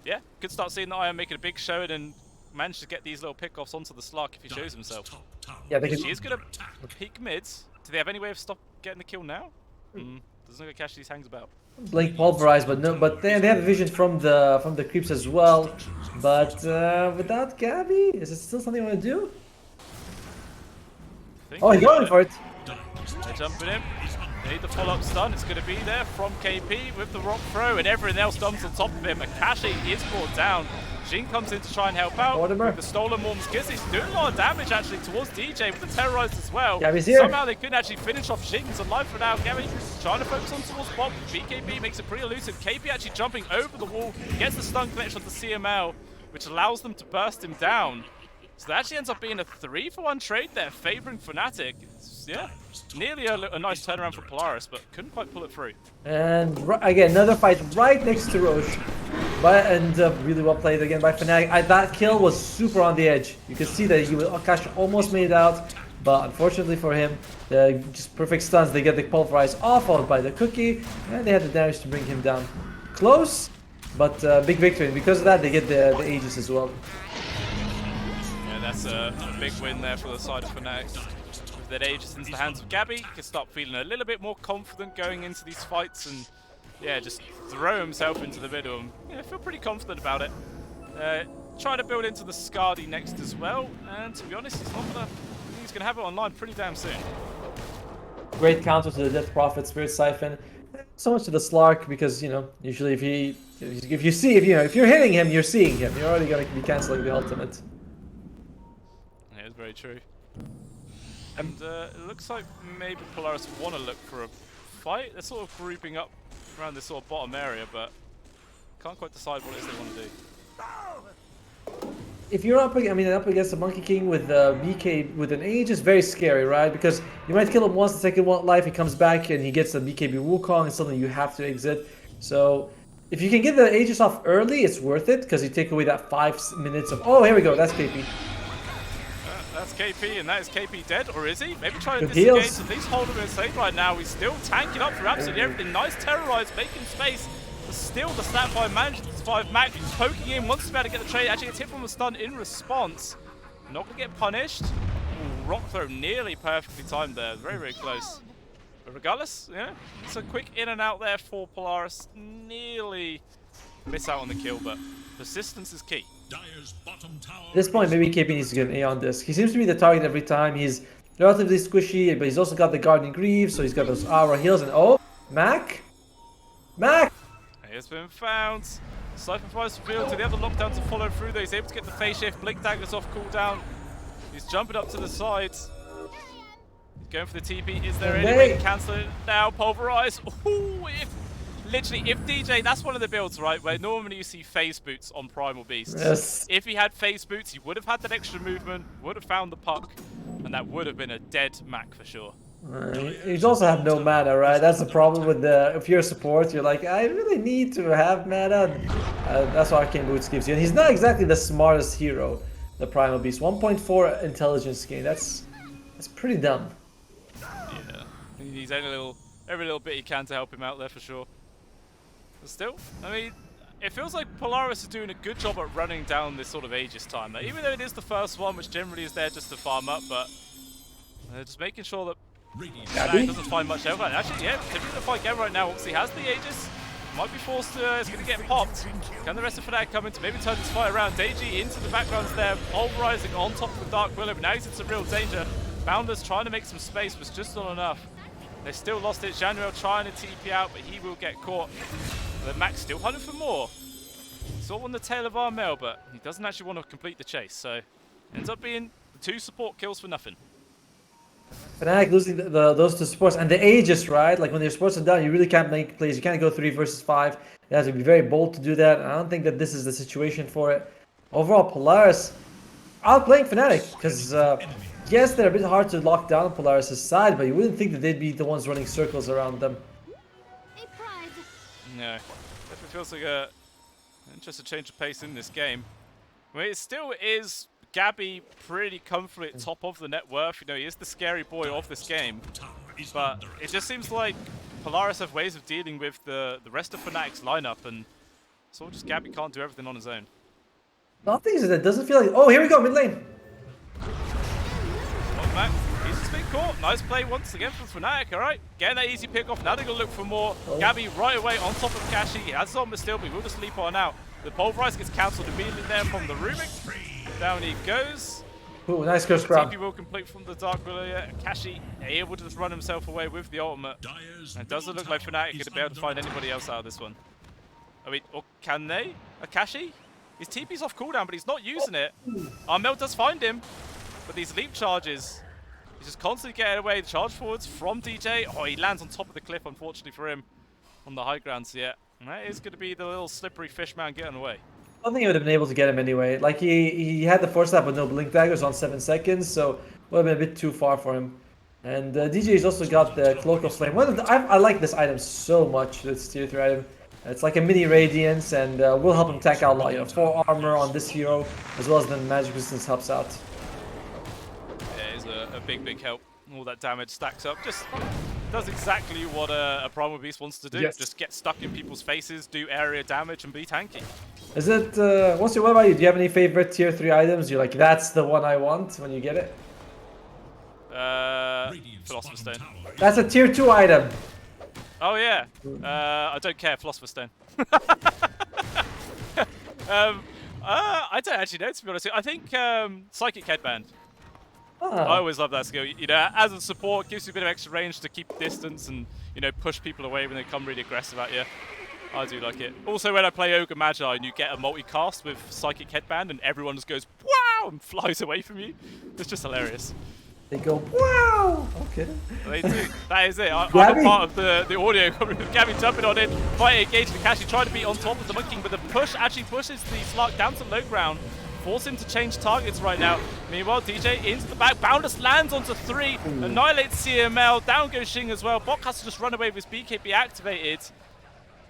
yeah, could start seeing the Iron making a big show and manage to get these little pickoffs onto the Slark if he shows himself. Yeah, they can... She is going to peek mids. Do they have any way of getting the kill now? Doesn't look like Cash these hangs about. Blink pulverized, but no, but they have a vision from the creeps as well. But without Gabby, is it still something you want to do? Oh, he's going for it. They're jumping in. They need the follow-up stun. It's going to be there from KP with the rock throw, and everything else dumps on top of him. Akashi is brought down. Jin comes in to try and help out with the stolen Morm's Kiss. He's doing a lot of damage actually towards DJ with the Terrorized as well. Gabby's here. Somehow they couldn't actually finish off Jin, so life for now. Gabby trying to focus on towards Bob. BKB makes it pretty elusive. KP actually jumping over the wall, gets the stun connection of the CML, which allows them to burst him down. So that actually ends up being a 3-for-1 trade there, favouring Fnatic. Yeah, nearly a nice turnaround for Polaris, but couldn't quite pull it through. And again, another fight right next to Roche. And really well played again by Fnatic. That kill was super on the edge. You could see that Akash almost made it out, but unfortunately for him, just perfect stuns. They get the pulverize off, followed by the cookie, and they had the damage to bring him down. Close, but big victory. And because of that, they get the Aegis as well. Yeah, that's a big win there for the side of Fnatic. With that Aegis into the hands of Gabby, he can start feeling a little bit more confident going into these fights and yeah, just throw himself into the middle. And, yeah, I feel pretty confident about it. Trying to build into the Skadi next as well, and to be honest, he's gonna have it online pretty damn soon. Great counter to the Death Prophet, Spirit Siphon. So much to the Slark because usually if you're hitting him, you're seeing him. You're already gonna be canceling the ultimate. Yeah, it's very true. And it looks like maybe Polaris want to look for a fight. They're sort of grouping up around this sort of bottom area, but can't quite decide what it is they want to do. If you're up against a Monkey King with BK with an Aegis, very scary, right? Because you might kill him once, the second life, he comes back and he gets a BKB Wukong, and suddenly you have to exit. So if you can get the Aegis off early, it's worth it because you take away that 5 minutes of. Oh, here we go. That's KP. That's KP, and that is KP dead, or is he? Maybe trying to Good disengage, heals. at least hold him in safe right now. He's still tanking up for absolutely everything. Nice terrorize, making space. But still, the Snap 5 manages to survive. Mac poking in, wants to be able to get the trade. Actually gets hit from a stun in response. Not going to get punished. Ooh, rock throw nearly perfectly timed there. Very, very close. But regardless, yeah, it's a quick in and out there for Polaris. Nearly miss out on the kill, but persistence is key. At this point, maybe KP needs to get an A on this. He seems to be the target every time. He's relatively squishy, but he's also got the Guardian Greaves, so he's got those aura heals. And oh, Mac! He has been found. Cypher Price revealed to the other lockdown to follow through though. He's able to get the phase shift. Blink Dagger's off cooldown. He's jumping up to the sides. He's going for the TP. Is there any way to cancel it now? Pulverize. Ooh, if DJ, that's one of the builds, right, where normally you see phase boots on Primal Beasts. Yes. If he had phase boots, he would have had that extra movement, would have found the puck, and that would have been a dead Mac for sure. He's also have no mana, right? That's the problem with if you're a support, you're like, I really need to have mana. That's what Arcane Boots gives you. And he's not exactly the smartest hero, the Primal Beast. 1.4 intelligence gain. That's pretty dumb. Yeah, he needs every little bit he can to help him out there for sure. But still, I mean, it feels like Polaris is doing a good job at running down this sort of Aegis time. Like, even though it is the first one, which generally is there just to farm up, but just making sure that Fnatic doesn't find much else. Actually, yeah, typically the fight again right now. Obviously, has the Aegis. Might be forced to. It's going to get popped. Can the rest of Fnatic come in to maybe turn this fight around? Deji into the backgrounds there, pulverizing on top of the Dark Willow. But now he's in some real danger. Bounders trying to make some space was just not enough. They still lost it. Januel trying to TP out, but he will get caught. But Max still hunting for more. He's all on the tail of our mail, but he doesn't actually want to complete the chase. So ends up being the 2 support kills for nothing. Fnatic losing those 2 supports and the Aegis, right? Like when your supports are down, you really can't make plays. You can't go 3 versus 5. You have to be very bold to do that. I don't think that this is the situation for it. Overall, Polaris outplaying Fnatic because yes, they're a bit hard to lock down on Polaris' side, but you wouldn't think that they'd be the ones running circles around them. No, definitely feels like an interesting change of pace in this game. I mean, it still is Gabby pretty comfortably at top of the net worth. You know, he is the scary boy of this game. But it just seems like Polaris have ways of dealing with the rest of Fnatic's lineup, and so just Gabby can't do everything on his own. Nothing is that doesn't feel like. Oh, here we go, mid lane. Oh, Mac, he's just been caught. Nice play once again from Fnatic. All right, getting that easy pick off. Now they're gonna look for more. Gabby right away on top of Kashi. He has Zomba still, but he will just leap on out. The pulverize gets cancelled immediately there from the Rubik. Down he goes. Ooh, nice curse grab. TP will complete from the Dark Willow. Yeah. Kashi able to just run himself away with the ultimate. And it doesn't look like Fnatic are going to be able to find anybody else out of this one. I mean, or can they? Kashi? His TP's off cooldown, but he's not using it. Armel does find him, but these leap charges, he's just constantly getting away. The charge forwards from DJ. Oh, he lands on top of the cliff, unfortunately for him, on the high grounds yet. And that is going to be the little slippery fish man getting away. I don't think he would have been able to get him anyway. Like he had the force snap with no blink daggers on 7 seconds, so would have been a bit too far for him. And DJ's also got the Cloak of Flame. I like this item so much. This tier 3 item. It's like a mini radiance, and will help him tank out a lot. You know, 4 armor on this hero, as well as the magic resistance helps out. Yeah, it's a big help. All that damage stacks up. Just does exactly what a Primal Beast wants to do. Yes. Just get stuck in people's faces, do area damage, and be tanky. Is it? What about you? Do you have any favorite tier 3 items? You're like, that's the one I want when you get it. Philosopher's Stone. That's a tier 2 item. Oh yeah. I don't care. Philosopher's Stone. I don't actually know, to be honest. I think Psychic Headband. I Ah, always love that skill. You know, as a support, gives you a bit of extra range to keep distance and, you know, push people away when they come really aggressive at you. I do like it. Also, when I play Ogre Magi and you get a multicast with Psychic Headband and everyone just goes, wow, and flies away from you, it's just hilarious. they go, wow! Okay. They do. That is it. I'm a Gabby? part of the audio. Gabby jumping on in, fighting engaging Akashi, trying to be on top of the Monkey King, but the push actually pushes the Slark down to low ground. Force him to change targets right now. Meanwhile, DJ into the back. Boundless lands onto 3. Annihilates CML. Down goes Xing as well. Bot has to just run away with his BKB activated.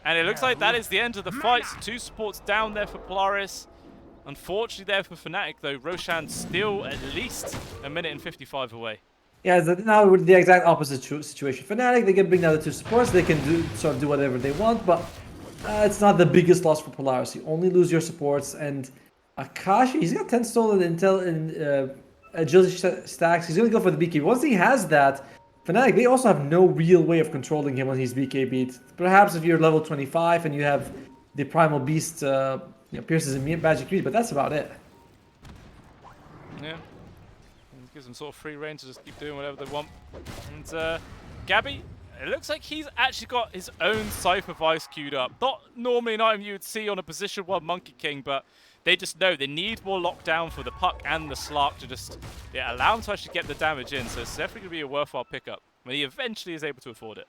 And it looks like that is the end of the fight. So 2 supports down there for Polaris. Unfortunately there for Fnatic though. Roshan still at least a minute and 55 away. Yeah, now we're the exact opposite situation. Fnatic, they can bring down the 2 supports. They can do whatever they want, but it's not the biggest loss for Polaris. You only lose your supports, and Akashi, he's got 10 stolen intel and agility stacks. He's going to go for the BKB. Once he has that, Fnatic, they also have no real way of controlling him when he's BKB'd. Perhaps if you're level 25 and you have the Primal Beast pierces and magic read, but that's about it. Yeah. It gives them sort of free reign to just keep doing whatever they want. And Gabby, it looks like he's actually got his own Cypher Vice queued up. Not normally an item you would see on a position 1 Monkey King, but they just know they need more lockdown for the Puck and the Slark to just allow him to actually get the damage in. So it's definitely going to be a worthwhile pickup when he eventually is able to afford it.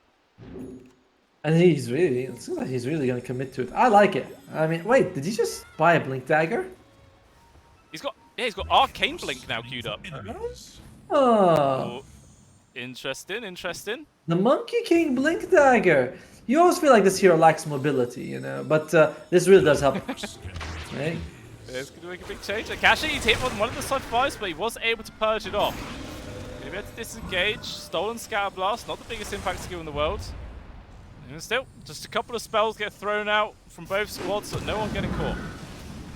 And it seems like he's really going to commit to it. I like it. I mean, wait, did he just buy a Blink Dagger? He's got Arcane Blink now queued up. Oh, Interesting. the Monkey King Blink Dagger. You always feel like this hero lacks mobility, you know, but this really does help. Right? It's going to make a big change. Akashi, he's hit on one of the side 5s, but he was able to purge it off. Maybe had to disengage. Stolen Scatter Blast, not the biggest impact skill in the world. And still, just a couple of spells get thrown out from both squads, so no one getting caught.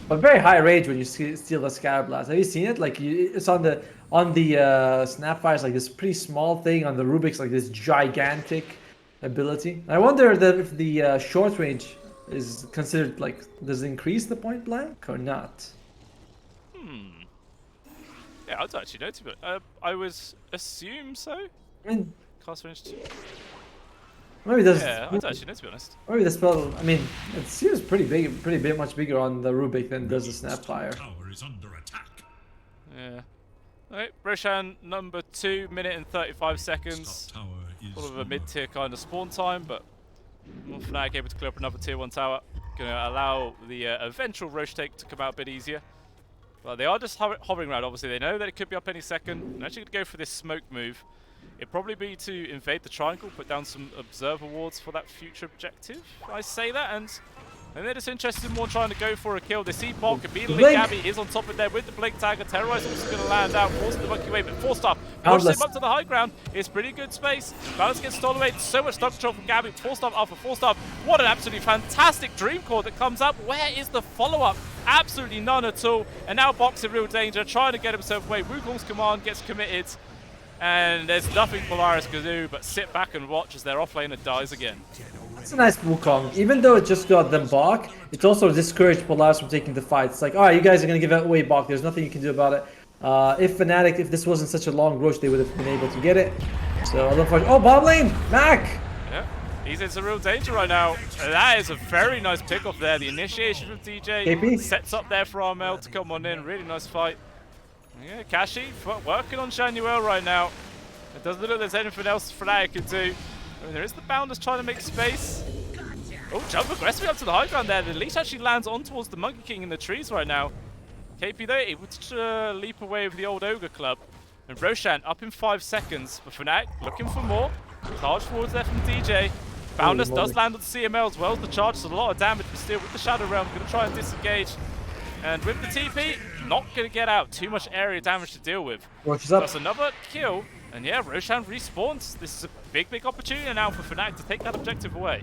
But very high range when you steal the Scatter Blast. Have you seen it? Like it's on the Snapfire, it's like this pretty small thing. On the Rubik's, like this gigantic ability. I wonder if the short range is considered like, does it increase the point blank or not? Yeah, I don't actually know, but I would assume so. I mean, Cast range 2. maybe there's Yeah, I don't actually know, to be honest. maybe the spell. I mean, it seems pretty big, much bigger on the Rubik than does the Snapfire. Tower is under attack. Yeah. Alright, Roshan number 2, minute and 35 seconds. Top tower is Sort of a mid-tier kind of spawn time, but Fnatic able to clear up another tier 1 tower. Going to allow the eventual Roche take to come out a bit easier. Well, they are just hovering around. Obviously, they know that it could be up any second. They're actually going to go for this smoke move. It'd probably be to invade the triangle, put down some observer wards for that future objective. I say that, and they're just interested in more trying to go for a kill. They see Bok, immediately Blink. Gabby is on top of there with the Blink Tagger. Terrorize also going to land out, forcing the monkey away, but 4-star pushes Boundless. him up to the high ground. It's pretty good space. Balance gets stolen away. So much stock control from Gabby. 4-star alpha, 4-star. What an absolutely fantastic dream core that comes up. Where is the follow-up? Absolutely none at all. And now Bok's in real danger, trying to get himself away. Wukong's command gets committed. And there's nothing Polaris can do but sit back and watch as their offlaner dies again. It's a nice Wukong. Even though it just got them Bach, it's also discouraged Polaris from taking the fight. It's like, alright, you guys are going to give away Bach. There's nothing you can do about it. If Fnatic, if this wasn't such a long rush, they would have been able to get it. So, unfortunately. Oh, bomb lane! Mac! Yeah, he's in some real danger right now. That is a very nice pick-off there. The initiation from DJ KP? sets up there for Armel to come on in. Really nice fight. Yeah, Kashi working on Shanuel right now. It doesn't look like there's anything else Fnatic can do. I mean, there is the Bounders trying to make space. Oh, jump aggressively up to the high ground there. The leash actually lands on towards the Monkey King in the trees right now. KP though able to leap away with the old Ogre Club. And Roshan up in 5 seconds. But Fnatic looking for more. Charge forwards there from DJ. Boundless does land on the CML as well as the charge. So a lot of damage, but still with the Shadow Realm, going to try and disengage. And with the TP, not going to get out. Too much area damage to deal with. Roach is up. That's another kill. And yeah, Roshan respawns. This is a big opportunity now for Fnatic to take that objective away.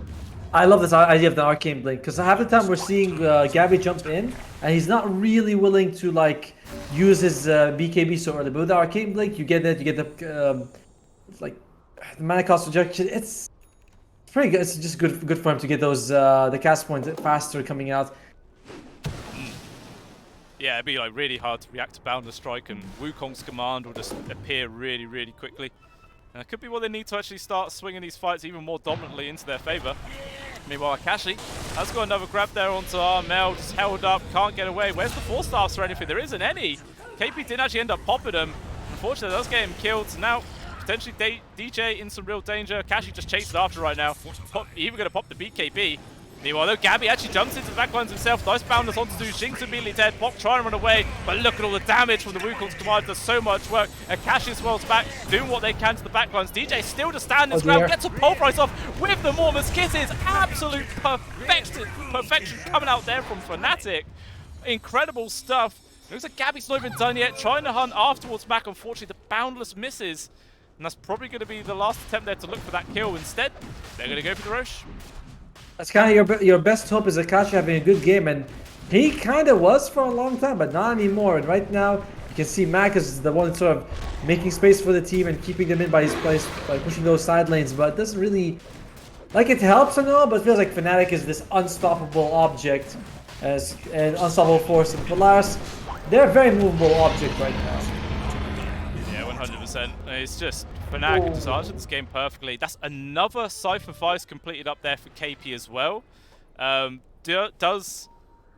I love this idea of the Arcane Blink, because half the time we're seeing Gabby jump in, and he's not really willing to like use his BKB so early. But with the Arcane Blink, you get that, you get the like the mana cost rejection. It's pretty good. It's just good for him to get those the cast points faster coming out. Yeah, it'd be like really hard to react to Boundless Strike, and Wukong's command will just appear really, really quickly. And it could be what they need to actually start swinging these fights even more dominantly into their favor. Meanwhile, Akashi has got another grab there onto Armel, just held up, can't get away. Where's the 4-stars or anything? There isn't any. KP didn't actually end up popping him. Unfortunately, that does get him killed. So now, potentially DJ in some real danger. Akashi just chased after right now. Even going to pop the BKB. Meanwhile, though, Gabby actually jumps into the backlines himself. Nice Boundless onto do. Jinx immediately dead. Bok trying to run away, but look at all the damage from the Wukong's command. Does so much work. Akashi swirls back, doing what they can to the backlines. DJ still just standing his ground, gets a Polaris off with the Mormons Kisses. Absolute perfection coming out there from Fnatic. Incredible stuff. Looks like Gabby's not even done yet. Trying to hunt afterwards back. Unfortunately, the Boundless misses. And that's probably going to be the last attempt there to look for that kill. Instead, they're going to go for the Roche. That's kind of your best hope is Akashi having a good game, and he kind of was for a long time, but not anymore. And right now, you can see Mac is the one sort of making space for the team and keeping them in by his place by pushing those side lanes. But it doesn't really, like, it helps and all, but it feels like Fnatic is this unstoppable object, as an unstoppable force. And Polaris, they're a very movable object right now. Yeah, 100%. It's just Fnatic just answered this game perfectly. That's another Cypher Vice completed up there for KP as well. Does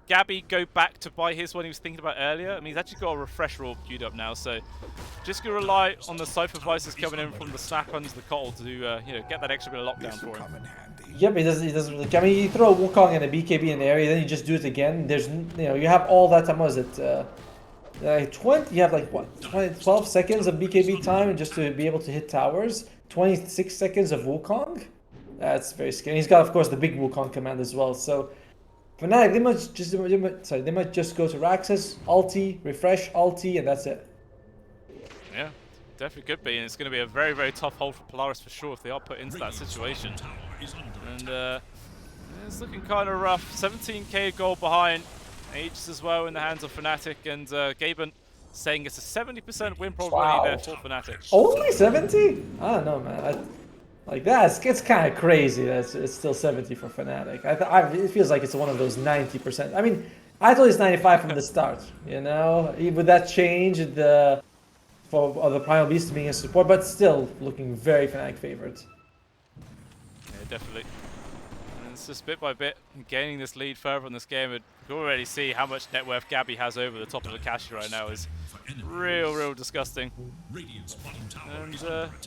Gabby go back to buy his one he was thinking about earlier? I mean, he's actually got a refresher orb queued up now, so just going to rely on the Cypher Vices coming in from the snack onto the Cottle to you know, get that extra bit of lockdown for him. Yep, he doesn't really. I mean, you throw a Wukong and a BKB in the area, then you just do it again. There's, you have all that time. What is it? 20. You have like what? 12 seconds of BKB time, and just to be able to hit towers. 26 seconds of Wukong. That's very scary. He's got, of course, the big Wukong command as well. So, Fnatic, they might just go to Raxus, ulti, refresh, ulti, and that's it. Yeah, definitely could be, and it's going to be a very, very tough hold for Polaris for sure if they are put into that situation. And it's looking kind of rough. 17k gold behind. Aegis as well in the hands of Fnatic, and Gaben saying it's a 70% win probability there for Fnatic. Only 70? I don't know, man. Like that, it's kind of crazy that it's still 70 for Fnatic. It feels like it's one of those 90%. I mean, I thought it's 95 from the start. You know, with that change, the Primal Beast being a support, but still looking very Fnatic favored. Yeah, definitely. It's just bit by bit gaining this lead further in this game. And you can already see how much net worth Gabby has over the top of Akashi right now is real disgusting. And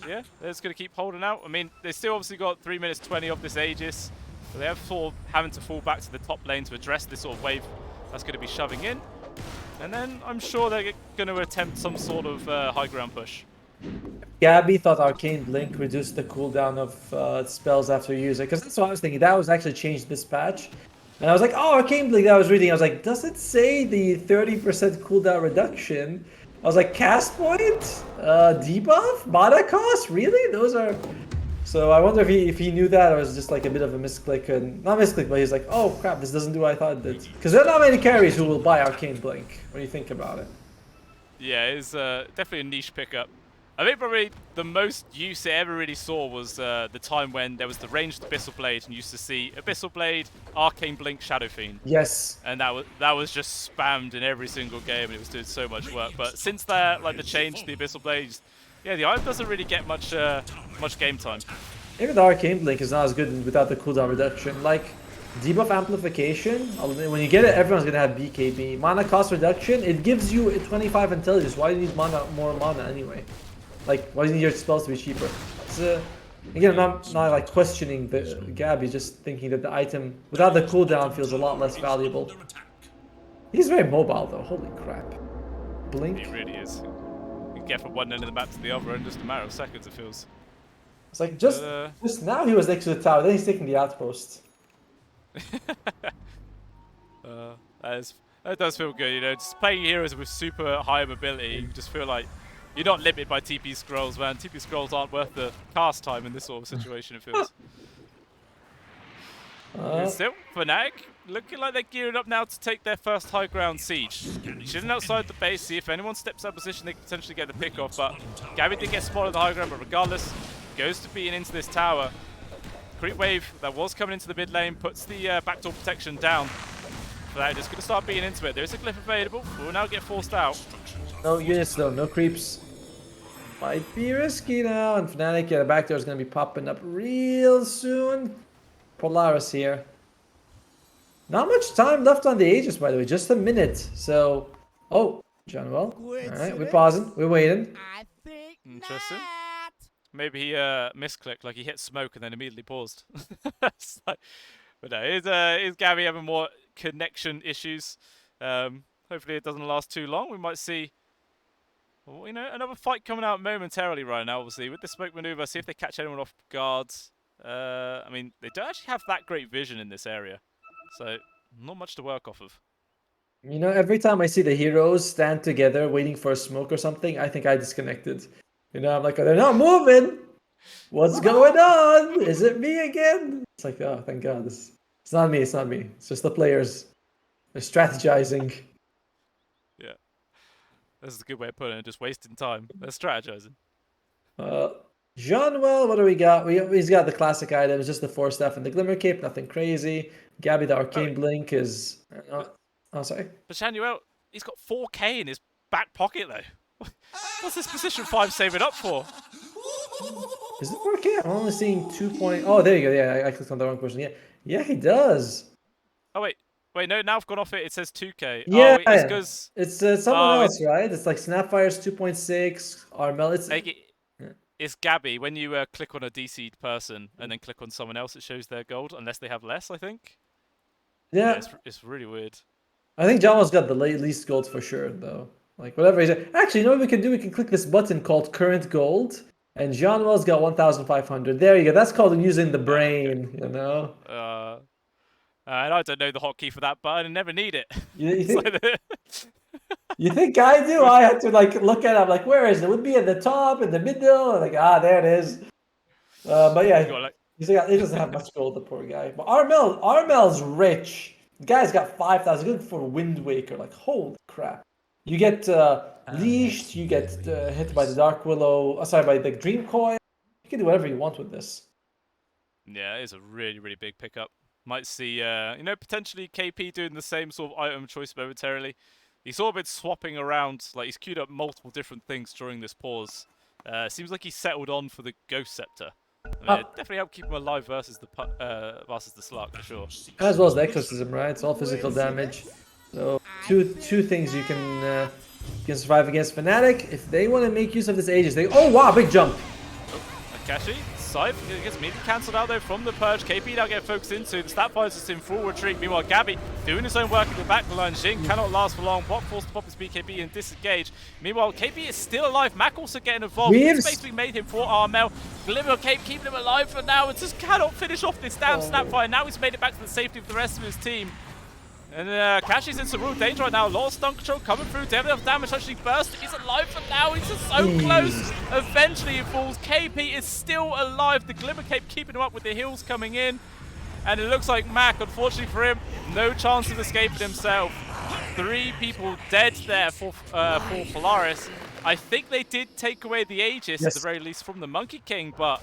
yeah, they're just going to keep holding out. I mean, they still obviously got 3 minutes 20 of this Aegis. So they have sort of having to fall back to the top lane to address this sort of wave that's going to be shoving in. And then I'm sure they're going to attempt some sort of high ground push. Gabby thought Arcane Blink reduced the cooldown of spells after you use it, because that's what I was thinking. That was actually changed this patch. And I was like, oh, Arcane Blink, that I was reading. I was like, does it say the 30% cooldown reduction? I was like, cast point? Debuff? Mana cost? Really? Those are... So I wonder if he knew that, or was just like a bit of a misclick. And not misclick, but he's like, oh crap, this doesn't do what I thought it did. Because there are not many carries who will buy Arcane Blink, when you think about it. Yeah, it's definitely a niche pickup. I think probably the most use it ever really saw was the time when there was the ranged Abyssal Blade, and you used to see Abyssal Blade, Arcane Blink, Shadow Fiend. Yes. And that was just spammed in every single game, and it was doing so much work. But since that, like the change to the Abyssal Blades, yeah, the item doesn't really get much game time. Even the Arcane Blink is not as good without the cooldown reduction. Like, debuff amplification, when you get it, everyone's gonna have BKB. Mana cost reduction, it gives you 25 intelligence. Why do you need more mana anyway? Like, why do you need your spells to be cheaper? It's, again, I'm not like questioning the Gabby, just thinking that the item without the cooldown feels a lot less valuable. He's very mobile though, holy crap. Blink. He really is. You can get from one end of the map to the other in just a matter of seconds, it feels. It's like just now he was next to the tower, then he's taking the outpost. That does feel good, you know, just playing heroes with super high mobility, you just feel like you're not limited by TP scrolls, man. TP scrolls aren't worth the cast time in this sort of situation, it feels. Still, Fnatic looking like they're gearing up now to take their first high ground siege. Shooting outside the base, see if anyone steps out of position, they can potentially get the pick off. But Gabby did get spotted at the high ground, but regardless, goes to being into this tower. creep wave that was coming into the mid lane puts the backdoor protection down. Fnatic just going to start beating into it. There is a glyph available. We'll now get forced out. No units though, no creeps. Might be risky now, and Fnatic, yeah, the backdoor is going to be popping up real soon. Polaris here. Not much time left on the Aegis, by the way, just a minute. So, oh, John, well, all right, we're pausing, we're waiting. I think Interesting. not. Maybe he misclicked, like he hit smoke and then immediately paused. It's like, but no, is Gabby having more connection issues? Hopefully it doesn't last too long. We might see, well, you know, another fight coming out momentarily right now, obviously, with the smoke maneuver, see if they catch anyone off guard. I mean, they don't actually have that great vision in this area, so not much to work off of. You know, every time I see the heroes stand together waiting for a smoke or something, I think I disconnected. You know, I'm like, they're not moving. What's going on? Is it me again? It's like, oh, thank God. It's not me. It's not me. It's just the players. They're strategizing. Yeah. This is a good way of putting it, just wasting time. They're strategizing. Jean-Well, what do we got? He's got the classic items, just the 4 stuff and the Glimmer Cape, nothing crazy. Gabby, the Arcane Blink is... oh, sorry. But Shanuel, he's got 4k in his back pocket, though. What's this position 5 saving up for? Is it 4K? I'm only seeing 2. Oh, there you go. Yeah, I clicked on the wrong person. Yeah, he does. Oh, wait, no, now I've gone off it. It says 2k. Yeah, oh, it's because... It's someone else, right? It's like Snapfire's 2.6, Armel, it's... It's Gabby. When you click on a DC'd person and then click on someone else, it shows their gold, unless they have less, I think. Yeah. It's really weird. I think Jamal's got the least gold for sure, though. Like, whatever he's... Actually, you know what we can do? We can click this button called Current Gold, and Jean-Wel's got 1,500. There you go. That's called using the brain, you know? And I don't know the hotkey for that button and never need it. You think... You think I do? I had to like look at it. I'm like, where is it? Would be at the top, in the middle. I'm like, there it is. But yeah, he doesn't have much gold, the poor guy. But Armel's rich. The guy's got 5,000. Good for Wind Waker. Like, holy crap! You get leashed. You get hit by the Dark Willow. By the Dream Coil. You can do whatever you want with this. Yeah, it's a really, really big pickup. Might see, potentially KP doing the same sort of item choice momentarily. He's sort of been swapping around, like he's queued up multiple different things during this pause. Seems like he's settled on for the Ghost Scepter. I mean, it definitely helped keep him alive versus the Slark for sure. As well as the Exorcism, right? It's all physical damage. So two things you can survive against Fnatic if they want to make use of this Aegis. Oh wow, big jump! Akashi, Scythe gets immediately cancelled out though from the Purge. KP now get focused into. The Snapfire's just in full retreat. Meanwhile, Gabby doing his own work in the back line. Jing cannot last for long. Bot forced to pop his BKB and disengage. Meanwhile, KP is still alive. Mac also getting involved. Space being made him for Armel. Glimmer Cape keeping him alive for now. It just cannot finish off this damn Snapfire. Now he's made it back to the safety of the rest of his team. And Kashi's in some real danger right now. A lot of stun control coming through. Devil of damage actually burst. He's alive for now. He's just so close. Eventually he falls. KP is still alive. The Glimmer Cape keeping him up with the heals coming in. And it looks like Mac, unfortunately for him, no chance of escaping himself. 3 people dead there for Polaris. I think they did take away the Aegis at the very least from the Monkey King, but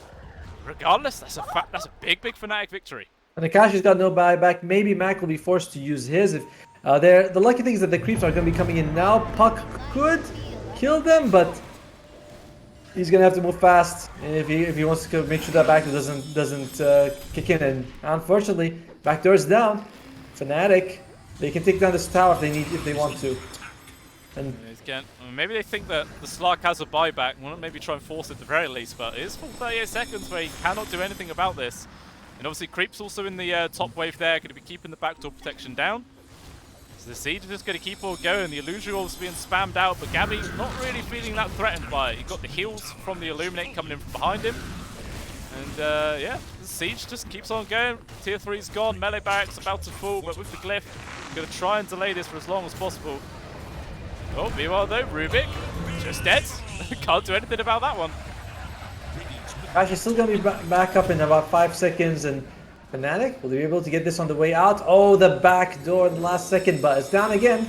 regardless, that's a big Fnatic victory. And Akashi's got no buyback. Maybe Mac will be forced to use his. If the lucky thing is that the creeps are going to be coming in now. Puck could kill them, but he's going to have to move fast if he wants to make sure that backdoor doesn't kick in. And unfortunately, backdoor's down. Fnatic, they can take down this tower if they want to. And maybe they think that the Slark has a buyback. Well, maybe try and force it at the very least, but it is full 38 seconds where he cannot do anything about this. And obviously Creep's also in the top wave there, going to be keeping the backdoor protection down. So the Siege is just going to keep on going. The Illusion Orb's being spammed out, but Gabby's not really feeling that threatened by it. He got the heals from the Illuminate coming in from behind him. And yeah, the Siege just keeps on going. Tier 3's gone, melee barracks about to fall, but with the glyph, going to try and delay this for as long as possible. Oh, meanwhile though, Rubik, just dead. Can't do anything about that one. Actually, still going to be back up in about 5 seconds, and Fnatic, will they be able to get this on the way out? Oh, the back door in the last second, but it's down again.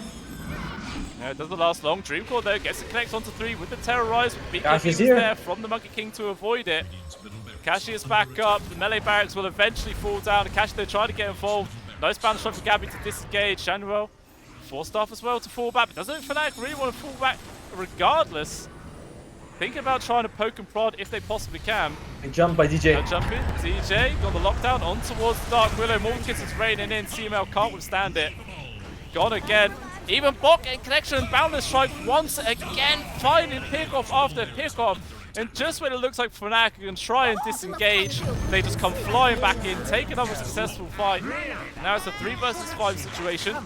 Yeah, it doesn't last long. Dreamcore though gets it connects onto 3 with the Terrorize. BKB was there from the Monkey King to avoid it. Akashi is back up. The melee barracks will eventually fall down. Akashi, they're trying to get involved. Nice bounce shot for Gabby to disengage. Shanuel forced off as well to fall back. But doesn't Fnatic really want to fall back regardless? Thinking about trying to poke and prod if they possibly can. Big jump by DJ. Jump in. DJ got the lockdown on towards the Dark Willow. Morkins is raining in. CML can't withstand it. Gone again. Even Bok in connection. Boundless Strike once again. Finding pickoff after pickoff. And just when it looks like Fnatic can try and disengage, they just come flying back in, take another successful fight. Now it's a 3 versus 5 situation.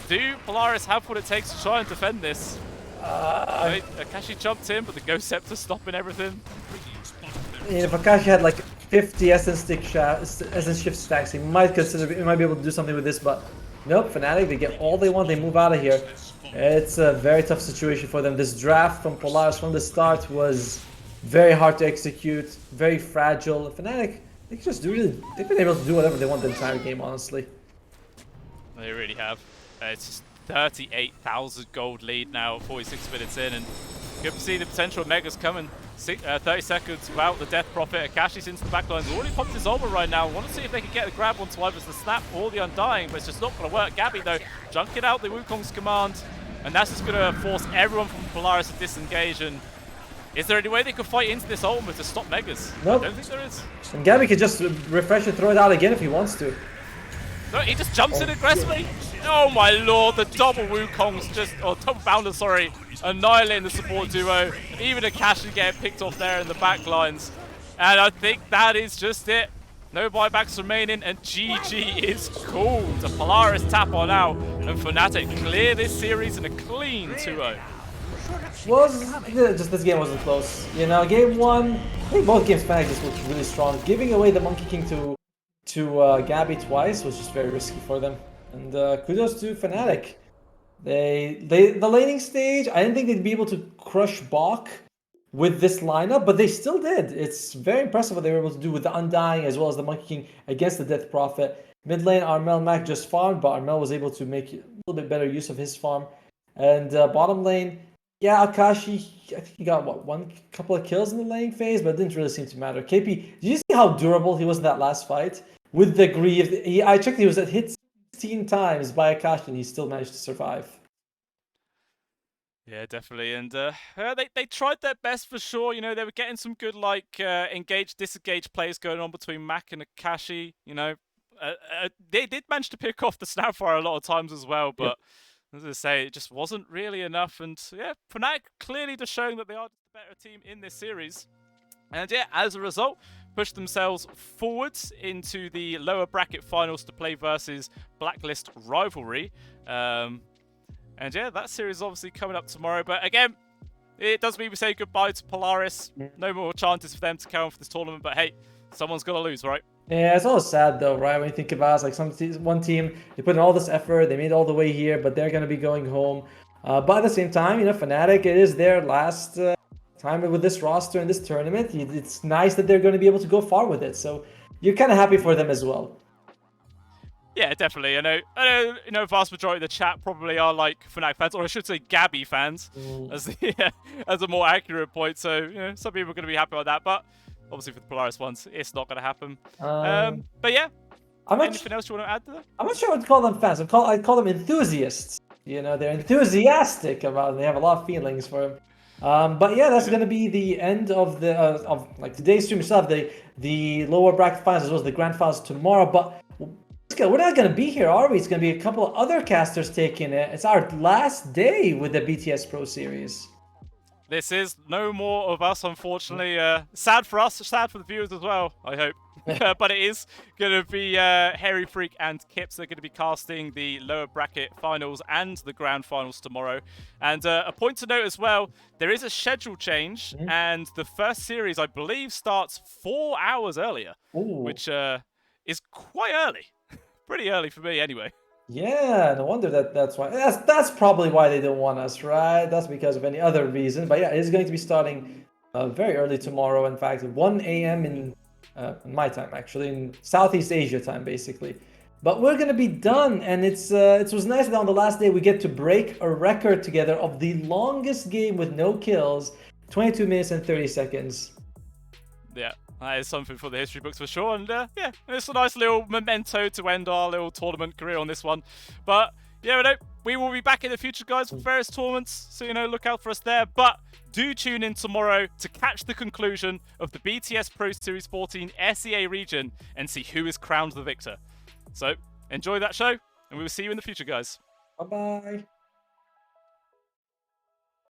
Do Polaris have what it takes to try and defend this? Akashi jumped in, but the Ghost Scepter stopping everything. If Akashi had like 50 essence shift stacks, he might be able to do something with this, but nope, Fnatic, they get all they want, they move out of here. It's a very tough situation for them. This draft from Polaris from the start was very hard to execute, very fragile. Fnatic, they've been able to do whatever they want the entire game, honestly. They really have. It's just 38,000 gold lead now, 46 minutes in, and good to see the potential of Megas coming. 30 seconds without the Death Prophet. Akashi's into the backline. He's already popped his ultimate right now. Want to see if they can get a grab onto either the Snap or the Undying, but it's just not going to work. Gabby, though, junking out the Wukong's command, and that's just going to force everyone from Polaris to disengage. And is there any way they could fight into this ultimate to stop Megas? Nope. I don't think there is. And Gabby can just refresh and throw it out again if he wants to. No, he just jumps in aggressively. Oh my lord, the double Wukong's just, or double Bounder, sorry, annihilating the support duo. Even Akashi getting picked off there in the back lines. And I think that is just it. No buybacks remaining, and GG is called. A Polaris tap on out, and Fnatic clear this series in a clean 2-0. Just this game wasn't close. You know, game 1, I think both games Fnatic just looked really strong. Giving away the Monkey King to Gabby twice was just very risky for them. And kudos to Fnatic. The laning stage, I didn't think they'd be able to crush Bok with this lineup, but they still did. It's very impressive what they were able to do with the Undying as well as the Monkey King against the Death Prophet. Mid lane, Armel Mac just farmed, but Armel was able to make a little bit better use of his farm. And bottom lane, yeah, Akashi, I think he got, couple of kills in the laning phase, but it didn't really seem to matter. KP, did you see how durable he was in that last fight? With the Grieve, I checked, he was hit 16 times by Akashi, and he still managed to survive. Yeah, definitely, and they tried their best for sure. You know, they were getting some good engage, disengage plays going on between Mac and Akashi. You know, they did manage to pick off the Snapfire a lot of times as well, but as I say, it just wasn't really enough. And yeah, Fnatic clearly just showing that they are the better team in this series. And yeah, as a result, pushed themselves forwards into the lower bracket finals to play versus Blacklist Rivalry. And yeah, that series is obviously coming up tomorrow. But again, it does mean we say goodbye to Polaris. No more chances for them to carry on for this tournament. But hey, someone's got to lose, right? Yeah, it's all sad though, right? When you think about it, it's like one team, they put in all this effort, they made it all the way here, but they're going to be going home. But at the same time, you know, Fnatic, it is their last time with this roster in this tournament. It's nice that they're going to be able to go far with it. So you're kind of happy for them as well. Yeah, definitely. I know, you know, vast majority of the chat probably are like Fnatic fans, or I should say Gabby fans, as a more accurate point. So, you know, some people are going to be happy about that, but obviously for the Polaris ones, it's not going to happen. But yeah, anything else you want to add to that? I'm not sure what to call them fans. I'd call them enthusiasts. You know, they're enthusiastic about it. They have a lot of feelings for him. But yeah, that's going to be the end of the of today's stream. We still have the lower bracket finals as well as the grand finals tomorrow. But we're not going to be here, are we? It's going to be a couple of other casters taking it. It's our last day with the BTS Pro Series. This is no more of us, unfortunately. Sad for us, sad for the viewers as well, I hope. But it is going to be Hairy Freak and Kips. They're going to be casting the lower bracket finals and the grand finals tomorrow. And a point to note as well, there is a schedule change, and the first series, I believe, starts 4 hours earlier, which is quite early. Pretty early for me, anyway. Yeah, no wonder that's why. That's probably why they don't want us, right? That's because of any other reason. But yeah, it's going to be starting very early tomorrow. In fact, 1 a.m. in my time, actually, in Southeast Asia time, basically. But we're going to be done, and it was nice that on the last day we get to break a record together of the longest game with no kills, 22 minutes and 30 seconds. Yeah, That is something for the history books for sure. And yeah, it's a nice little memento to end our little tournament career on this one. But yeah, we will be back in the future, guys, for various tournaments. So, look out for us there. But do tune in tomorrow to catch the conclusion of the BTS Pro Series 14 SEA region and see who is crowned the victor. So enjoy that show, and we will see you in the future, guys. Bye-bye.